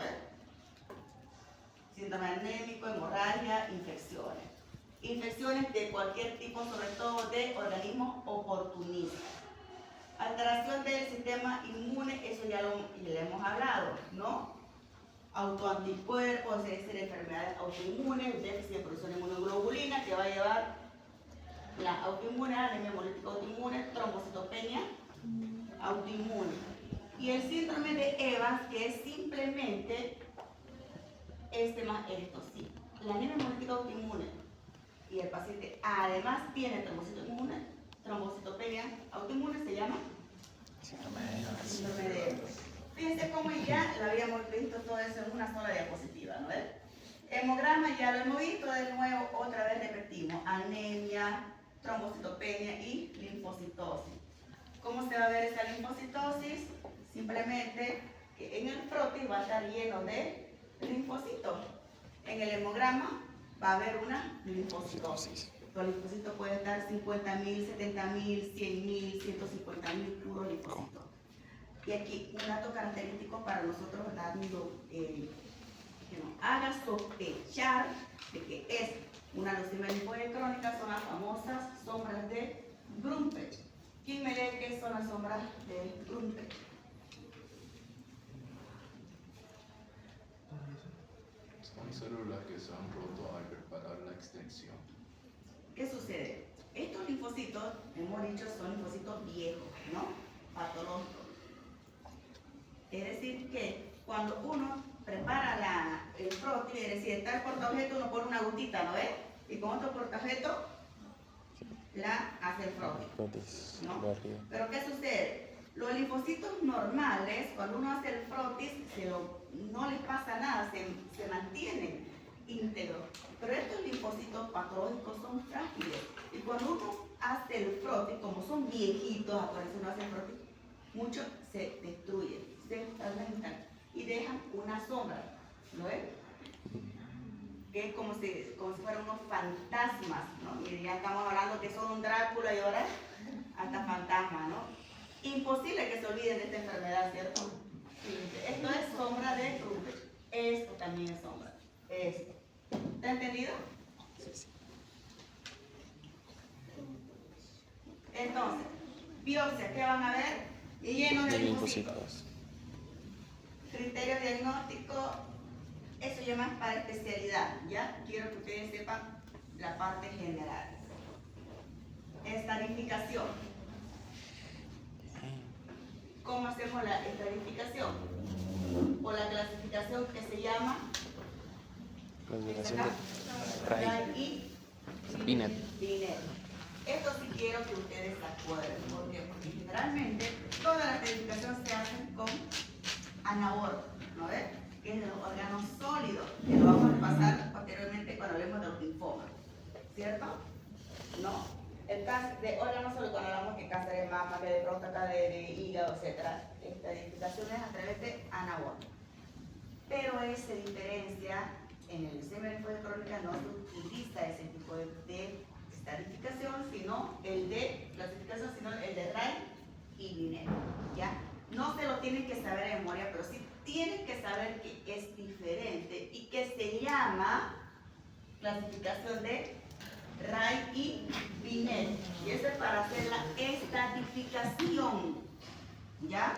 Síndrome anémico, hemorragia, infecciones. Infecciones de cualquier tipo, sobre todo de organismos oportunistas. Alteración del sistema inmune, eso ya lo hemos hablado, ¿no? Autoanticuerpos, es decir, enfermedades autoinmunes, déficit de producción de inmunoglobulina, que va a llevar la autoinmune, anemia hemolítica autoinmune, trombocitopenia autoinmune. Y el síndrome de Evans, que es simplemente más esto, sí. La anemia hemolítica autoinmune y el paciente además tiene trombocitopenia autoinmune, se llama síndrome de Evans. Fíjense cómo ya lo habíamos visto todo eso en una sola diapositiva, ¿no es? Hemograma ya lo hemos visto, de nuevo, otra vez repetimos, anemia, trombocitopenia y linfocitosis. ¿Cómo se va a ver esa linfocitosis? Simplemente que en el frotis va a estar lleno de linfocitos. En el hemograma va a haber una linfocitosis. Los linfocitos pueden estar 50.000, 70.000, 100.000, 150.000 puros linfocitos. Y aquí un dato característico para nosotros, dando que nos haga sospechar de que es una leucemia linfoide crónica, son las famosas sombras de Grunberg. ¿Quién me lee qué son las sombras de Grunberg? Son células que se han roto al preparar la extensión. ¿Qué sucede? Estos linfocitos, hemos dicho, son linfocitos viejos, ¿no? Patológicos. Es decir, que cuando uno prepara el frotis, es decir, está el portaobjeto, uno pone una gotita, ¿no ves? Y con otro portaobjeto la hace el frotis, ¿no? Pero ¿qué sucede? Los linfocitos normales, cuando uno hace el frotis, no les pasa nada, se mantienen íntegros. Pero estos linfocitos patológicos son frágiles. Y cuando uno hace el frotis, como son viejitos, acuérdense, uno hace el frotis, muchos se destruyen, se fragmentan y dejan una sombra, ¿no ves? Que es como si fueran unos fantasmas, ¿no? Y ya estamos hablando que son un Drácula y ahora hasta fantasmas, ¿no? Imposible que se olviden de esta enfermedad, ¿cierto? Fíjense, esto es sombra de Grunberg. Esto también es sombra. Esto. ¿Está entendido? Entonces, biopsia, ¿qué van a ver? Lleno de linfocitos. Criterio diagnóstico, eso ya más para especialidad, ¿ya? Quiero que ustedes sepan la parte general. Estadificación. ¿Cómo hacemos la estadificación? O la clasificación que se llama Clasificación de Ray y Binet. Esto sí quiero que ustedes se acuerden. ¿Por qué? Porque generalmente todas las clasificaciones se hacen con anabor, ¿no ves? Que es de los órganos sólidos, que lo vamos a pasar posteriormente cuando hablemos de los linfomas, ¿cierto? No. El cáncer de órganos sólidos, cuando hablamos que cáncer de mama, que de próstata, de hígado, etc. Esta identificación es a través de anabor. Pero él se diferencia, en el leucemia linfoide crónica no se utiliza ese tipo de estadificación, sino el de clasificación, sino el de Ray y Binet, ¿ya? No se lo tienen que saber de memoria, pero sí tienen que saber que es diferente y que se llama clasificación de Ray y Binet. Y eso es para hacer la estadificación, ¿ya?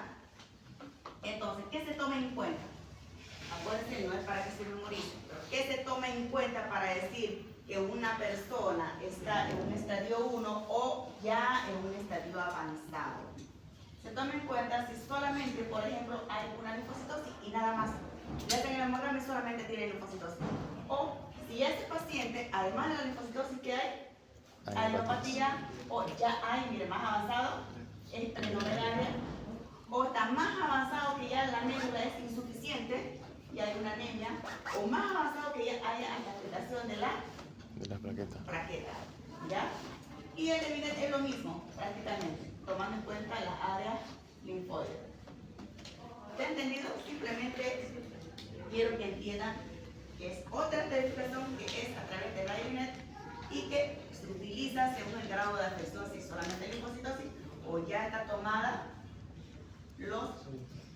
Entonces, ¿qué se toma en cuenta? Acuérdense, no es para que se memoricen, pero ¿qué se toma en cuenta para decir que una persona está en un estadio 1 o ya en un estadio avanzado? Se toma en cuenta si solamente, por ejemplo, hay una linfocitosis y nada más. Ya en el hemograma y solamente tiene linfocitosis. O si ese paciente, además de la linfocitosis que hay adenopatía, o ya hay, mire, más avanzado, esplenomegalia, o está más avanzado que ya la médula es insuficiente y hay una anemia, o más avanzado que ya haya afectación de las plaquetas, ¿ya? Y el Binet es lo mismo, prácticamente, tomando en cuenta la área linfoide. ¿Está entendido? Simplemente quiero que entiendan que es otra estadificación que es a través de la Binet y que se utiliza según el grado de afección, si solamente linfocitosis o ya está tomada los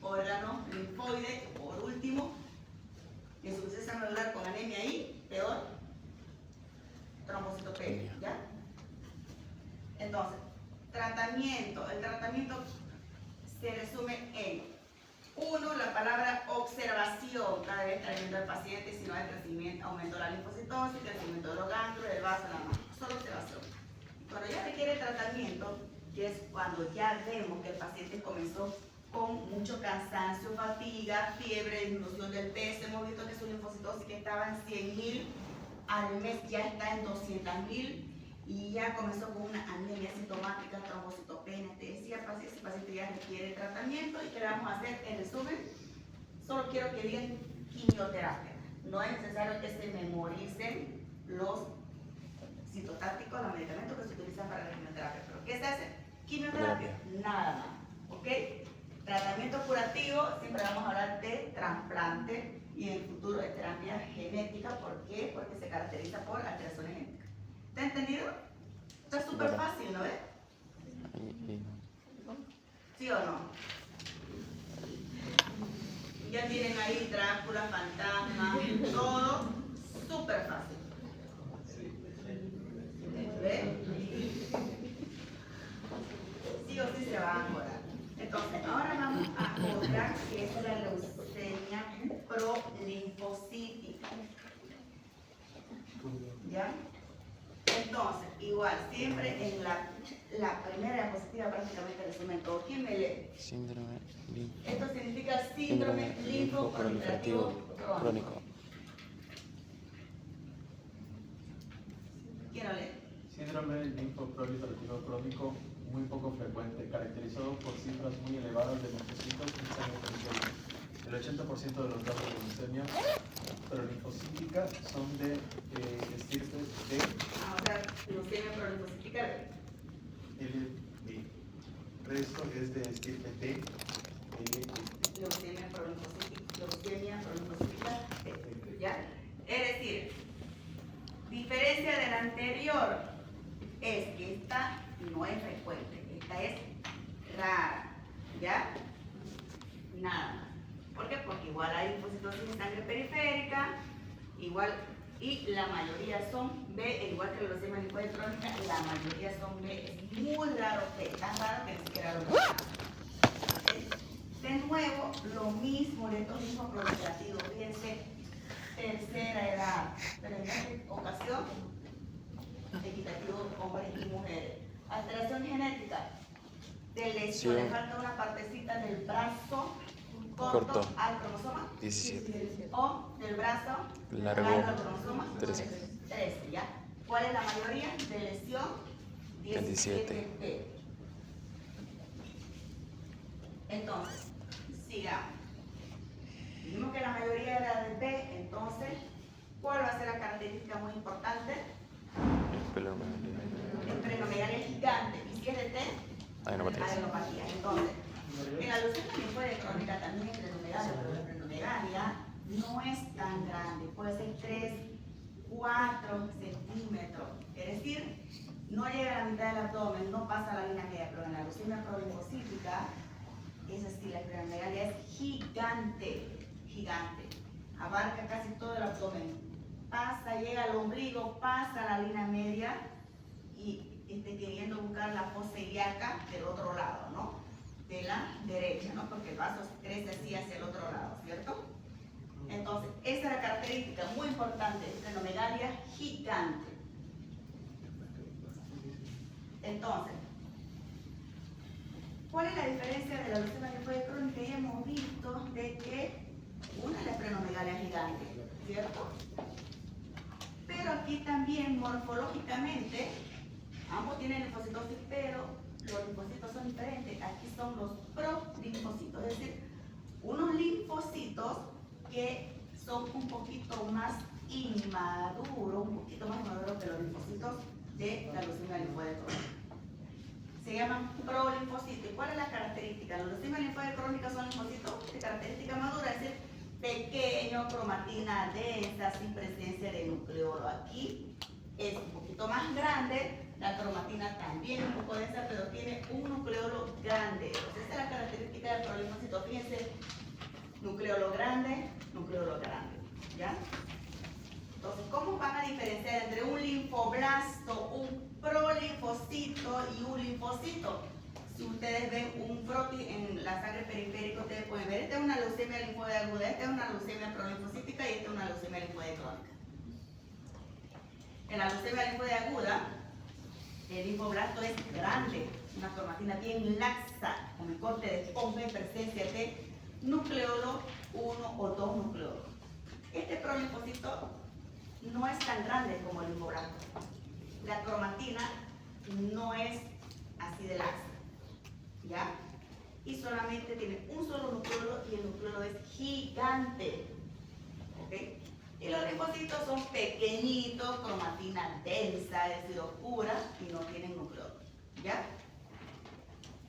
órganos linfoides. Por último, insuficiencia medular con anemia y, peor, trombocitopenia, ¿ya? Entonces, tratamiento. El tratamiento se resume en, uno, la palabra observación. Cada vez está viendo al paciente si no hay crecimiento, aumento de la linfocitosis, crecimiento de los ganglios, del vaso, nada más. Solo observación. Cuando ya requiere tratamiento, que es cuando ya vemos que el paciente comenzó con mucho cansancio, fatiga, fiebre, disminución del peso, hemos visto que su linfocitosis que estaba en 100.000 al mes ya está en 200.000 y ya comenzó con una anemia sintomática, trombocitopenia. Te decía, ese paciente ya requiere tratamiento. ¿Y qué le vamos a hacer? En resumen, solo quiero que digan quimioterapia. No es necesario que se memoricen los citotácticos, los medicamentos que se utilizan para la quimioterapia. ¿Pero qué se hace? Quimioterapia, nada más. ¿Ok? Tratamiento curativo, siempre vamos a hablar de trasplante y en el futuro de terapia genética. ¿Por qué? Porque se caracteriza por alteraciones genéticas. ¿Está entendido? Está súper fácil, ¿no ves? ¿Sí o no? Ya tienen ahí Drácula, fantasma, todo súper fácil. ¿Ven? Sí o sí se va a mejorar. Entonces, ahora vamos a otra que es la leucemia prolinfocítica. ¿Ya? Entonces, igual, siempre en la primera diapositiva prácticamente resumen todo. ¿Quién me lee? Síndrome Esto significa síndrome linfoproliferativa crónico. ¿Quién lo lee? Síndrome linfoproliferativo crónico muy poco frecuente, caracterizado por cifras muy elevadas de linfocitos en sangre periférica. El 80% de los casos de leucemia prolinfocítica son de estirpe de Ahora, leucemia prolinfocítica LB. El resto es de estirpe de LB. leucemia prolinfocítica B, ¿ya? Es decir, diferencia de la anterior es que esta no es frecuente, esta es rara, ¿ya? Nada más. ¿Por qué? Porque igual hay linfocitosis en sangre periférica, igual, y la mayoría son B, igual que la leucemia linfoide crónica, la mayoría son B. Es muy raro B, tan raro que ni siquiera lo conozco. De nuevo, lo mismo de estos mismos proliferativos, fíjense, tercera edad, pero en esta ocasión, equitativo hombres y mujeres. Alteración genética de lesión, le falta una partecita del brazo corto al cromosoma 17 o del brazo largo al cromosoma 13. 13, ¿ya? ¿Cuál es la mayoría de lesión? 17P. Entonces, sigamos. Dijimos que la mayoría era de B, entonces, ¿cuál va a ser la característica muy importante? Esplenomegalia gigante. ¿Y si es de T? Adenopatía. Entonces, en la leucemia linfoide crónica también es esplenomegalia, pero la esplenomegalia no es tan grande, puede ser 3, 4 centímetros. Es decir, no llega a la mitad del abdomen, no pasa la línea media, pero en la leucemia prolinfocítica, es decir, la esplenomegalia es gigante, gigante. Abarca casi todo el abdomen. Pasa, llega al ombligo, pasa la línea media y queriendo buscar la fosa ilíaca del otro lado, ¿no? De la derecha, ¿no? Porque el vaso crece así hacia el otro lado, ¿cierto? Entonces, esa es la característica muy importante, esplenomegalia gigante. Entonces, ¿cuál es la diferencia de la leucemia linfoide crónica? Ya hemos visto de que una es la esplenomegalia gigante, ¿cierto? Pero aquí también morfológicamente ambos tienen linfocitosis, pero los linfocitos son diferentes. Aquí son los prolinfocitos, es decir, unos linfocitos que son un poquito más inmaduros, un poquito más maduros que los linfocitos de la leucemia linfoide crónica. Se llaman prolinfocitos. ¿Y cuál es la característica? Los leucemia linfoide crónica son linfocitos de característica madura, es decir, pequeño, cromatina densa, sin presencia de nucleolo. Aquí es un poquito más grande, la cromatina también es un poco densa, pero tiene un nucleolo grande. Entonces, esa es la característica del prolinfocito. Fíjense, nucleolo grande, ¿ya? Entonces, ¿cómo van a diferenciar entre un linfoblasto, un prolinfocito y un linfocito? Si ustedes ven un froti en la sangre periférica, ustedes pueden ver, esta es una leucemia linfoide aguda, esta es una leucemia prolinfocítica y esta es una leucemia linfoide crónica. En la leucemia linfoide aguda, el linfoblasto es grande, una cromatina bien laxa, con el corte de esponja y presencia de nucleolo 1 o 2 nucleolos. Este prolinfocito no es tan grande como el linfoblasto. La cromatina no es así de laxa, ¿ya? Y solamente tiene un solo nucleolo y el nucleolo es gigante, ¿ok? Y los linfocitos son pequeñitos, cromatina densa, es decir, oscura, y no tienen nucleolo, ¿ya?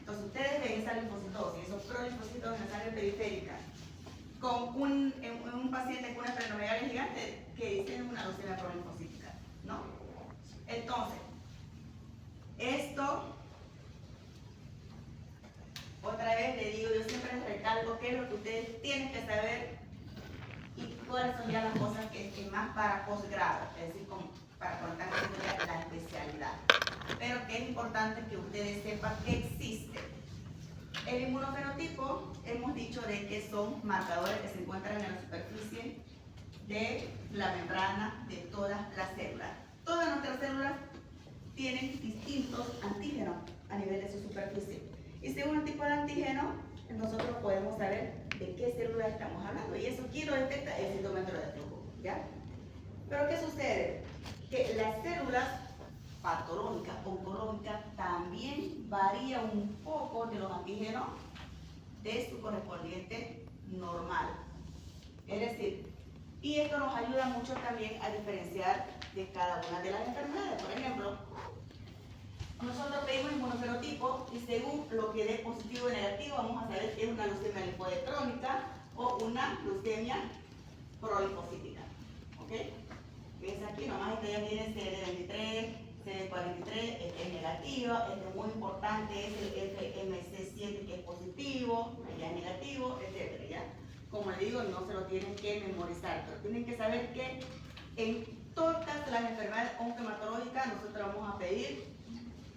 Entonces ustedes ven esa linfocitosis, esos prolinfocitos en la sangre periférica, con un paciente con una esplenomegalia gigante que dice una leucemia prolinfocítica, ¿no? Entonces, esto, otra vez le digo, yo siempre les recalco qué es lo que ustedes tienen que saber y cuáles son ya las cosas que es más para posgrado, es decir, como para cuando están haciendo ya la especialidad. Pero que es importante que ustedes sepan que existe. El inmunofenotipo, hemos dicho de que son marcadores que se encuentran en la superficie de la membrana de todas las células. Todas nuestras células tienen distintos antígenos a nivel de su superficie. Y según el tipo de antígeno, nosotros podemos saber de qué célula estamos hablando. Y eso aquí lo detecta el citómetro de flujo, ¿ya? Pero ¿qué sucede? Que las células patológicas, oncológicas, también varía un poco de los antígenos de su correspondiente normal. Es decir, y esto nos ayuda mucho también a diferenciar de cada una de las enfermedades. Por ejemplo, nosotros pedimos inmunofenotipo y según lo que dé positivo o negativo, vamos a saber si es una leucemia linfoide crónica o una leucemia prolinfocítica. ¿Ok? ¿Ves aquí? Nomás esta ya tiene CD23, CD43, este es negativo, este es muy importante, es el FMC7 que es positivo, ya es negativo, etcétera, ¿ya? Como le digo, no se lo tienen que memorizar, pero tienen que saber que en todas las enfermedades oncohematológicas nosotros vamos a pedir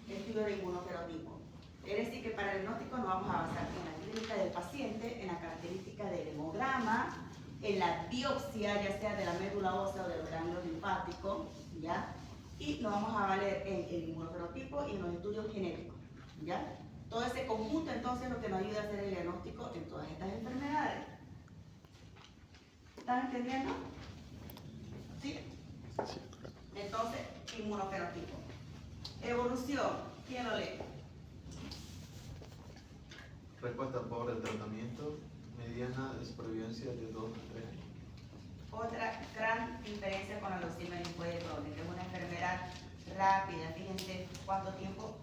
estudio de inmunofenotipo. Es decir, que para el diagnóstico nos vamos a basar en la clínica del paciente, en la característica del hemograma, en la biopsia, ya sea de la médula ósea o del ganglio linfático, ¿ya? Y nos vamos a valer en el inmunofenotipo y en los estudios genéticos, ¿ya? Todo ese conjunto entonces es lo que nos ayuda a hacer el diagnóstico en todas estas enfermedades. ¿Están entendiendo? ¿Sí? Sí, claro. Entonces, inmunofenotipo. Evolución, ¿quién lo lee? Respuesta por el tratamiento, mediana de supervivencia de 2 a 3 años. Otra gran diferencia con la leucemia linfoide crónica, que es una enfermedad rápida. Fíjense cuánto tiempo,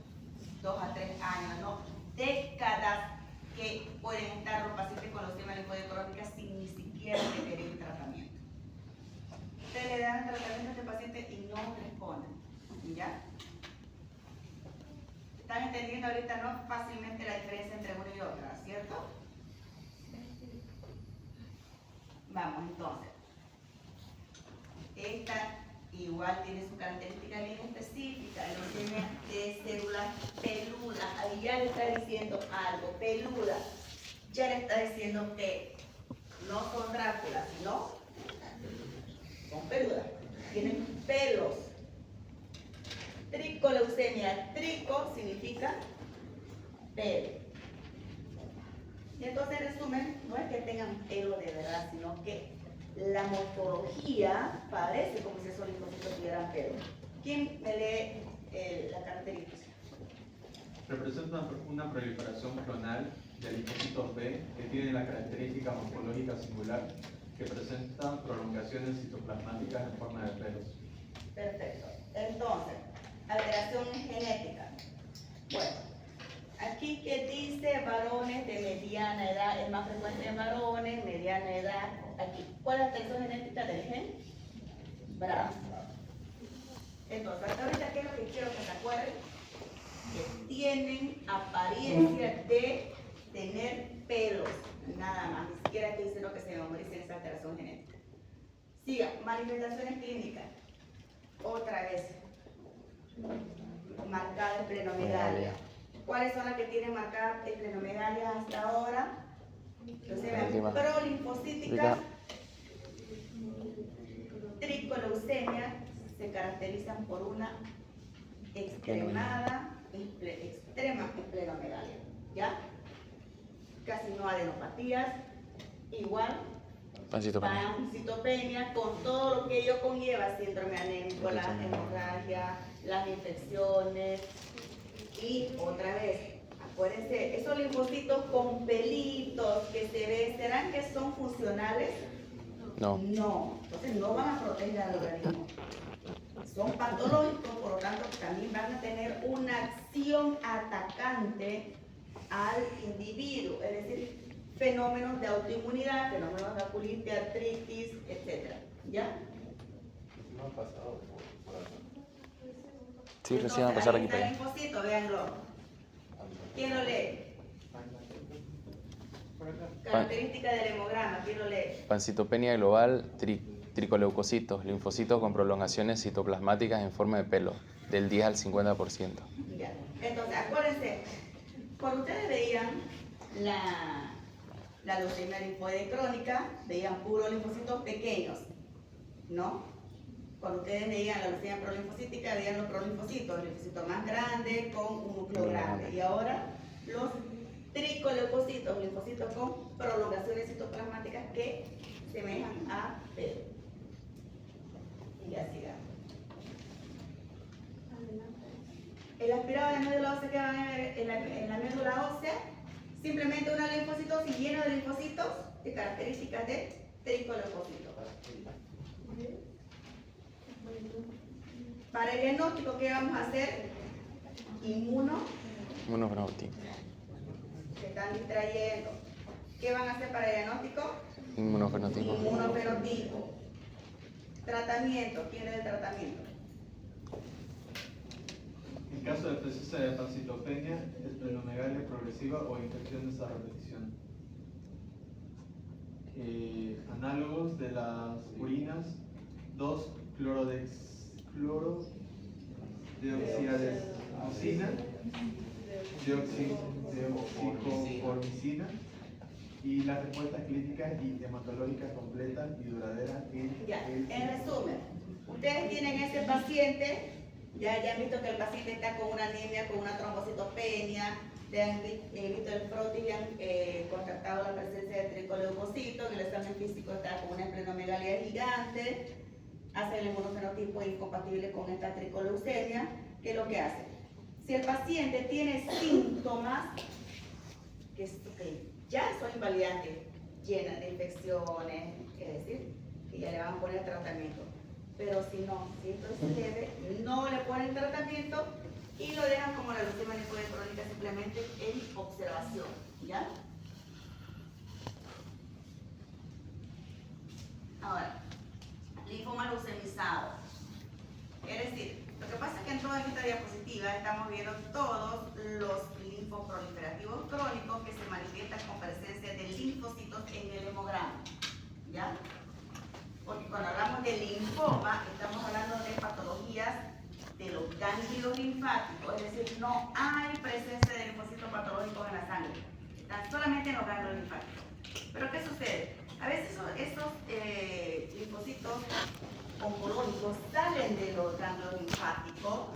2 a 3 años, ¿no? Décadas que pueden estar los pacientes con leucemia linfoide crónica sin ni siquiera requerir tratamiento. Ustedes le dan tratamiento a este paciente y no responden, ¿ya? ¿Están entendiendo ahorita no fácilmente la diferencia entre una y otra, cierto? Vamos entonces. Esta igual tiene su característica bien específica, leucemia de células peludas. Ahí ya le está diciendo algo, peludas. Ya le está diciendo que no son Drácula, sino son peludas. Tienen pelos. Tricoleucemia, trico significa pelo. Y entonces, en resumen, no es que tengan pelo de verdad, sino que la morfología parece como si esos linfocitos tuvieran pelo. ¿Quién me lee la característica? Representa una proliferación clonal de linfocitos B que tiene la característica morfológica singular que presenta prolongaciones citoplasmáticas en forma de pelos. Perfecto. Entonces, alteración genética. Bueno, aquí que dice varones de mediana edad, es más frecuente en varones, mediana edad. Aquí, ¿cuál es la alteración genética del gen? BRAF. Entonces, hasta ahorita, ¿qué es lo que quiero que se acuerden? Que tienen apariencia de tener pelos, nada más, ni siquiera que dice lo que se memorice esa alteración genética. Siga, manifestaciones clínicas. Otra vez, marcada esplenomegalia. ¿Cuáles son las que tienen marcada esplenomegalia hasta ahora? Leucemia prolinfocítica, tricoleucemia, se caracterizan por una extrema esplenomegalia, ¿ya? Casi no adenopatías, igual pancitopenia, con todo lo que ello conlleva, síndrome anémico, la hemorragia, las infecciones. Y otra vez, acuérdense, esos linfocitos con pelitos que se ven, ¿serán que son funcionales? No. No, entonces no van a proteger al organismo. Son patológicos, por lo tanto también van a tener una acción atacante al individuo, es decir, fenómenos de autoinmunidad, fenómenos de aculitis, de artritis, etc. ¿Ya? No ha pasado por acá. Sí, recién va a pasar aquí Entonces, para ahí está allá. el linfocito, véanlo. ¿Quién lo lee? Característica del hemograma, ¿quién lo lee? Pancitopenia global, tricoleucocitos, linfocitos con prolongaciones citoplasmáticas en forma de pelo, del 10 al 50%. Ya. Entonces, acuérdense, cuando ustedes veían la leucemia linfoide crónica, veían puros linfocitos pequeños, ¿no? Cuando ustedes veían la leucemia prolinfocítica, veían los prolinfocitos, el linfocito más grande con un núcleo grande. Y ahora los tricoleucocitos, linfocitos con prolongaciones citoplasmáticas que semejan a pelo. Y ya sigamos. El aspirado de la médula ósea que van a ver en la médula ósea, simplemente una linfocitos lleno de linfocitos de características de tricoleucocitos. Para el diagnóstico, ¿qué vamos a hacer? Inmunofenotipo. Se están distrayendo. ¿Qué van a hacer para el diagnóstico? Inmunofenotipo. Inmunofenotipo. Tratamiento. ¿Quién es el tratamiento? En caso de presencia de pancitopenia, esplenomegalia progresiva o infecciones a repetición. Análogos de las urinas, 2 clorodeoxiadesmosina, deoxicoformicina y las respuestas clínicas y hematológicas completas y duraderas. En resumen, ustedes tienen ese paciente, ya han visto que el paciente está con una anemia, con una trombocitopenia, le han visto el frotis y han constatado la presencia de tricoleucocitos, en el examen físico está con una esplenomegalia gigante, hace el inmunofenotipo incompatible con esta tricoleucemia. ¿Qué es lo que hace? Si el paciente tiene síntomas que ya son invalidantes, llenas de infecciones, es decir, que ya le van a poner tratamiento. Pero si no, si esto es leve, no le ponen tratamiento y lo dejan como la leucemia linfoide crónica simplemente en observación, ¿ya? Ahora, linfoma leucemizado. Es decir, lo que pasa es que en toda esta diapositiva estamos viendo todos los linfoproliferativos crónicos que se manifiestan con presencia de linfocitos en el hemograma, ¿ya? Porque cuando hablamos de linfoma, estamos hablando de patologías de los ganglios linfáticos, es decir, no hay presencia de linfocitos patológicos en la sangre, están solamente en los ganglios linfáticos. Pero ¿qué sucede? A veces esos linfocitos oncológicos salen de los ganglios linfáticos,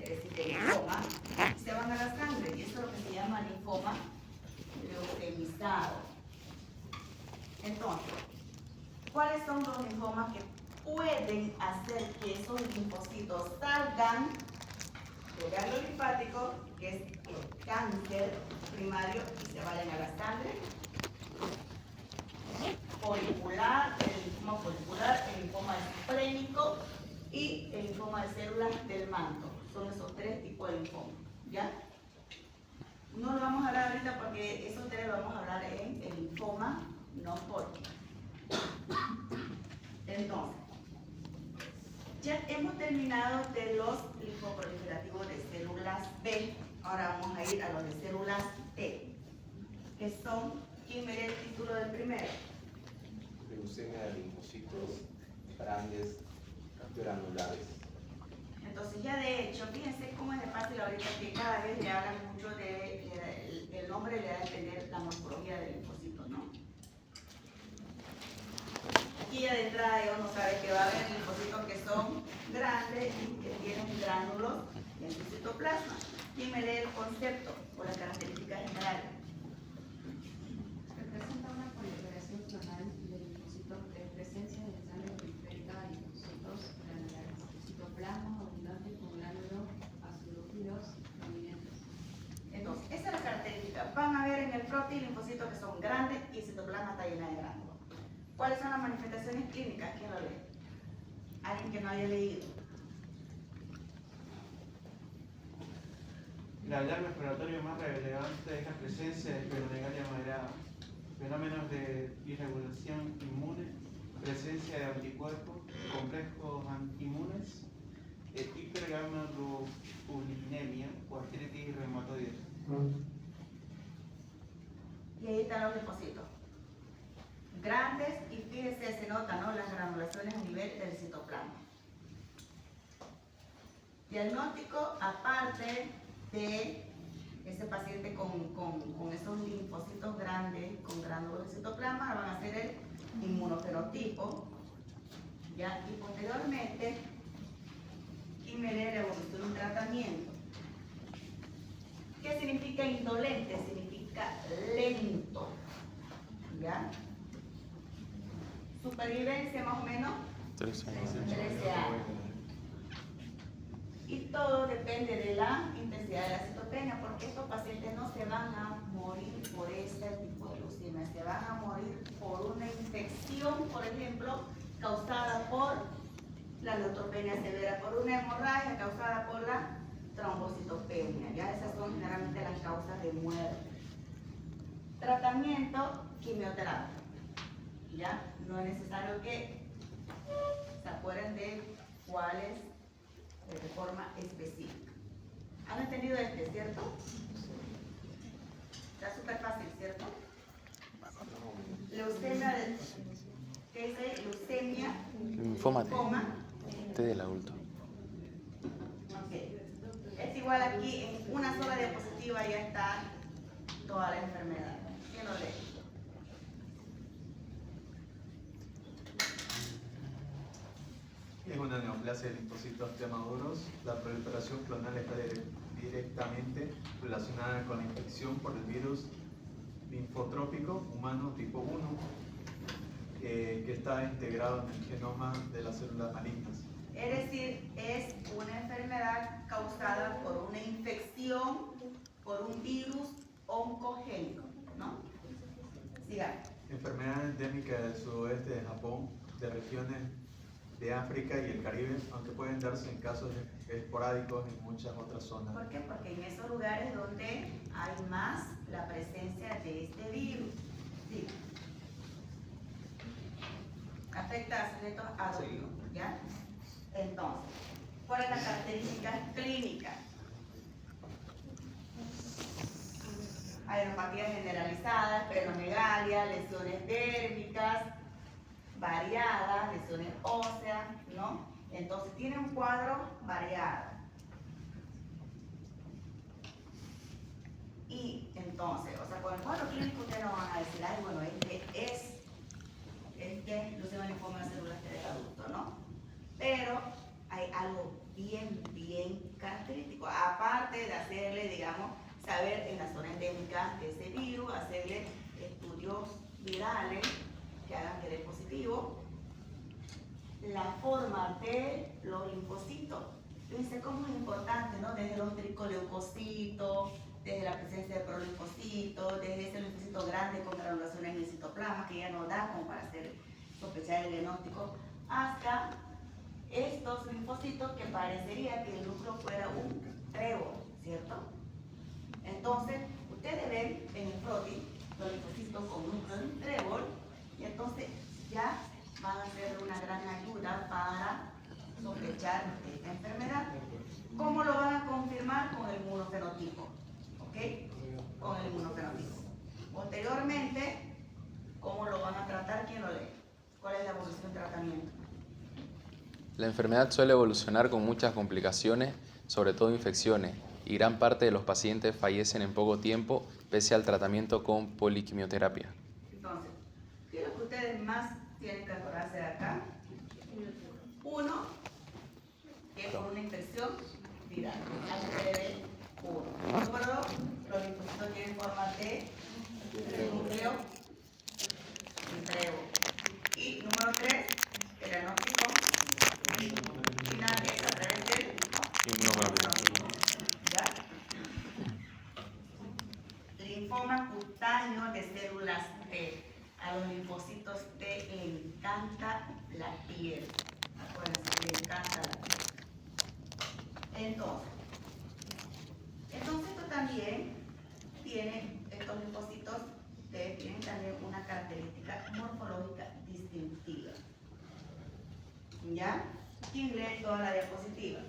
es decir, del linfoma, y se van a la sangre, y eso es lo que se llama linfoma leucemizado. Entonces, ¿cuáles son los linfomas que pueden hacer que esos linfocitos salgan del ganglio linfático, que es el cáncer primario, y se vayan a la sangre? Folicular, el linfoma folicular, el linfoma esplénico y el linfoma de células del manto. Son esos 3 tipos de linfoma, ¿ya? No lo vamos a hablar ahorita porque esos 3 lo vamos a hablar en el linfoma no Hodgkin. Entonces, ya hemos terminado de los linfoproliferativos de células B. Ahora vamos a ir a los de células T, que son, ¿quién me da el título del primero? Leucemia de linfocitos grandes granulares. Entonces ya de hecho, fíjense cómo es de fácil ahorita que cada vez le hablan mucho de, el nombre le da a entender la morfología del linfocito, ¿no? Aquí ya de entrada uno sabe que va a haber linfocitos que son grandes y que tienen gránulos en su citoplasma. ¿Quién me lee el concepto o las características generales? Representa una proliferación clonal de linfocitos de presencia de sangre periférica y linfocitos granulares, citoplasma abundante con gránulos acidofilos prominentes. Entonces, esa es la característica. Van a ver en el frotis linfocitos que son grandes y el citoplasma está lleno de gránulos. ¿Cuáles son las manifestaciones clínicas? ¿Quién lo lee? Alguien que no haya leído. El hallazgo exploratorio más relevante es la presencia de Spiromegalia moderada, fenómenos de irregulación inmune, presencia de anticuerpos, complejos antiinmunes, hipergamaglobulinemia o artritis reumatoide. Y ahí están los depósitos. Grandes, y fíjese, se notan, ¿no?, las granulaciones a nivel del citoplasma. Diagnóstico, aparte de ese paciente con esos linfocitos grandes, con gránulos de citoplasma, van a hacer el inmunofenotipo, ¿ya? Y posteriormente, la evolución de un tratamiento. ¿Qué significa indolente? Significa lento, ¿ya? Supervivencia más o menos 3 años. 13 años. Y todo depende de la intensidad de la citopenia, porque estos pacientes no se van a morir por este tipo de leucemia, se van a morir por una infección, por ejemplo, causada por la neutropenia severa, por una hemorragia causada por la trombocitopenia. Ya esas son generalmente las causas de muerte. Tratamiento, quimioterapia. Ya no es necesario que se acuerden de cuáles de forma específica. ¿Han entendido cierto? Está súper fácil, ¿cierto? Leucemia, ¿qué dice? Leucemia, Linfoma T del adulto. Ok. Es igual aquí, en una sola diapositiva ya está toda la enfermedad. ¿Quién lo lee? Es una neoplasia de linfocitos T maduros. La proliferación clonal está directamente relacionada con la infección por el virus linfotrópico humano tipo 1, que está integrado en el genoma de las células malignas. Es decir, es una enfermedad causada por una infección por un virus oncogénico, ¿no? Siga. Enfermedad endémica del sudoeste de Japón, de regiones de África y el Caribe, aunque pueden darse en casos esporádicos en muchas otras zonas. ¿Por qué? Porque en esos lugares donde hay más la presencia de este virus. Sí. Afecta a sujetos adultos, ¿ya? Entonces, ¿cuáles son las características clínicas? Adenopatía generalizada, esplenomegalia, lesiones dérmicas, variadas, lesiones óseas, ¿no? Entonces tiene un cuadro variado. Y entonces, o sea, con el cuadro clínico ustedes no van a decir, ay, bueno, este es leucemia linfoma de células T del adulto, ¿no? Pero hay algo bien característico, aparte de hacerle, digamos, saber en la zona endémica de ese virus, hacerle estudios virales que hagan que dé positivo, la forma de los linfocitos. Fíjense cómo es importante, ¿no? Desde los tricoleucocitos, desde la presencia de prolinfocitos, desde ese linfocito grande con granulaciones en el citoplasma que ya no da como para hacer sospechar el diagnóstico, hasta estos linfocitos que parecería que el núcleo fuera un trébol, ¿cierto? Entonces, ustedes ven en el PROTI los linfocitos con núcleo de un trébol y entonces ya van a ser una gran ayuda para sospechar esta enfermedad. ¿Cómo lo van a confirmar? Con el inmunofenotipo, ¿ok? Con el inmunofenotipo. Posteriormente, ¿cómo lo van a tratar? ¿Quién lo lee? ¿Cuál es la evolución del tratamiento? La enfermedad suele evolucionar con muchas complicaciones, sobre todo infecciones, y gran parte de los pacientes fallecen en poco tiempo pese al tratamiento con poliquimioterapia. Entonces, ¿qué es lo que ustedes más tienen que acordarse de acá? Uno, que es por una infección viral. Uno. Número dos, los linfocitos tienen forma de núcleo y trébol. Y número tres, el diagnóstico final es a través del inmunofenotipo. ¿Ya? Linfoma cutáneo de células T. A los linfocitos T le encanta la piel. Acuérdense, le encanta la piel. Entonces, ¿Quién lee toda la diapositiva?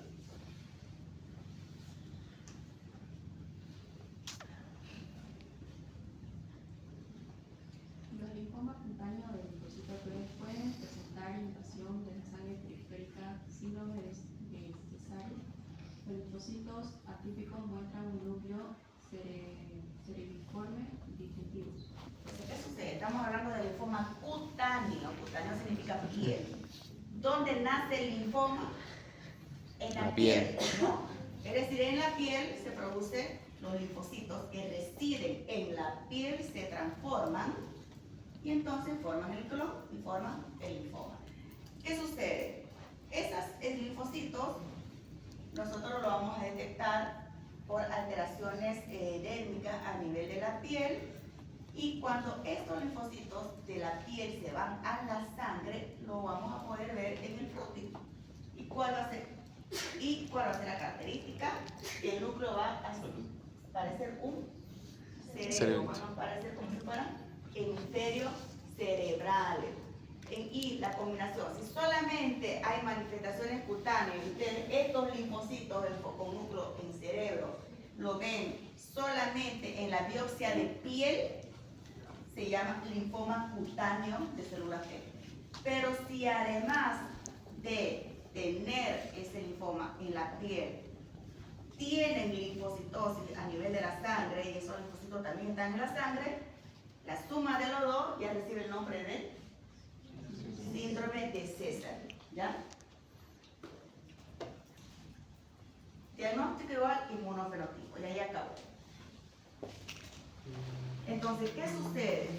Los linfomas cutáneos del linfocito B pueden presentar invasión de la sangre periférica, síndrome de Cesare. Los linfocitos atípicos muestran un núcleo cerebriforme distintivo. Entonces, ¿qué sucede? Estamos hablando del linfoma cutáneo. Cutáneo significa piel. ¿Dónde nace el linfoma? En la piel. ¿No? Es decir, en la piel se producen los linfocitos que residen en la piel, se transforman y entonces forman el clon y forman el linfoma. ¿Qué sucede? Esos linfocitos nosotros lo vamos a detectar por alteraciones dérmicas a nivel de la piel, y cuando estos linfocitos de la piel se van a la sangre, lo vamos a poder ver en el frótil. ¿Y cuál va a ser? ¿Y cuál va a ser la característica? El núcleo va a parecer un cerebro, van a parecer como si fueran hemisferios cerebrales. Y la combinación, si solamente hay manifestaciones cutáneas y ustedes estos linfocitos con núcleo en cerebro lo ven solamente en la biopsia de piel, se llama linfoma cutáneo de células T. Pero si además de tener ese linfoma en la piel, tienen linfocitosis a nivel de la sangre, y esos linfocitos también están en la sangre, la suma de los dos ya recibe el nombre de síndrome de César. ¿Ya? Diagnóstico igual inmunofenotipo, y ahí acabó. Entonces, ¿qué sucede?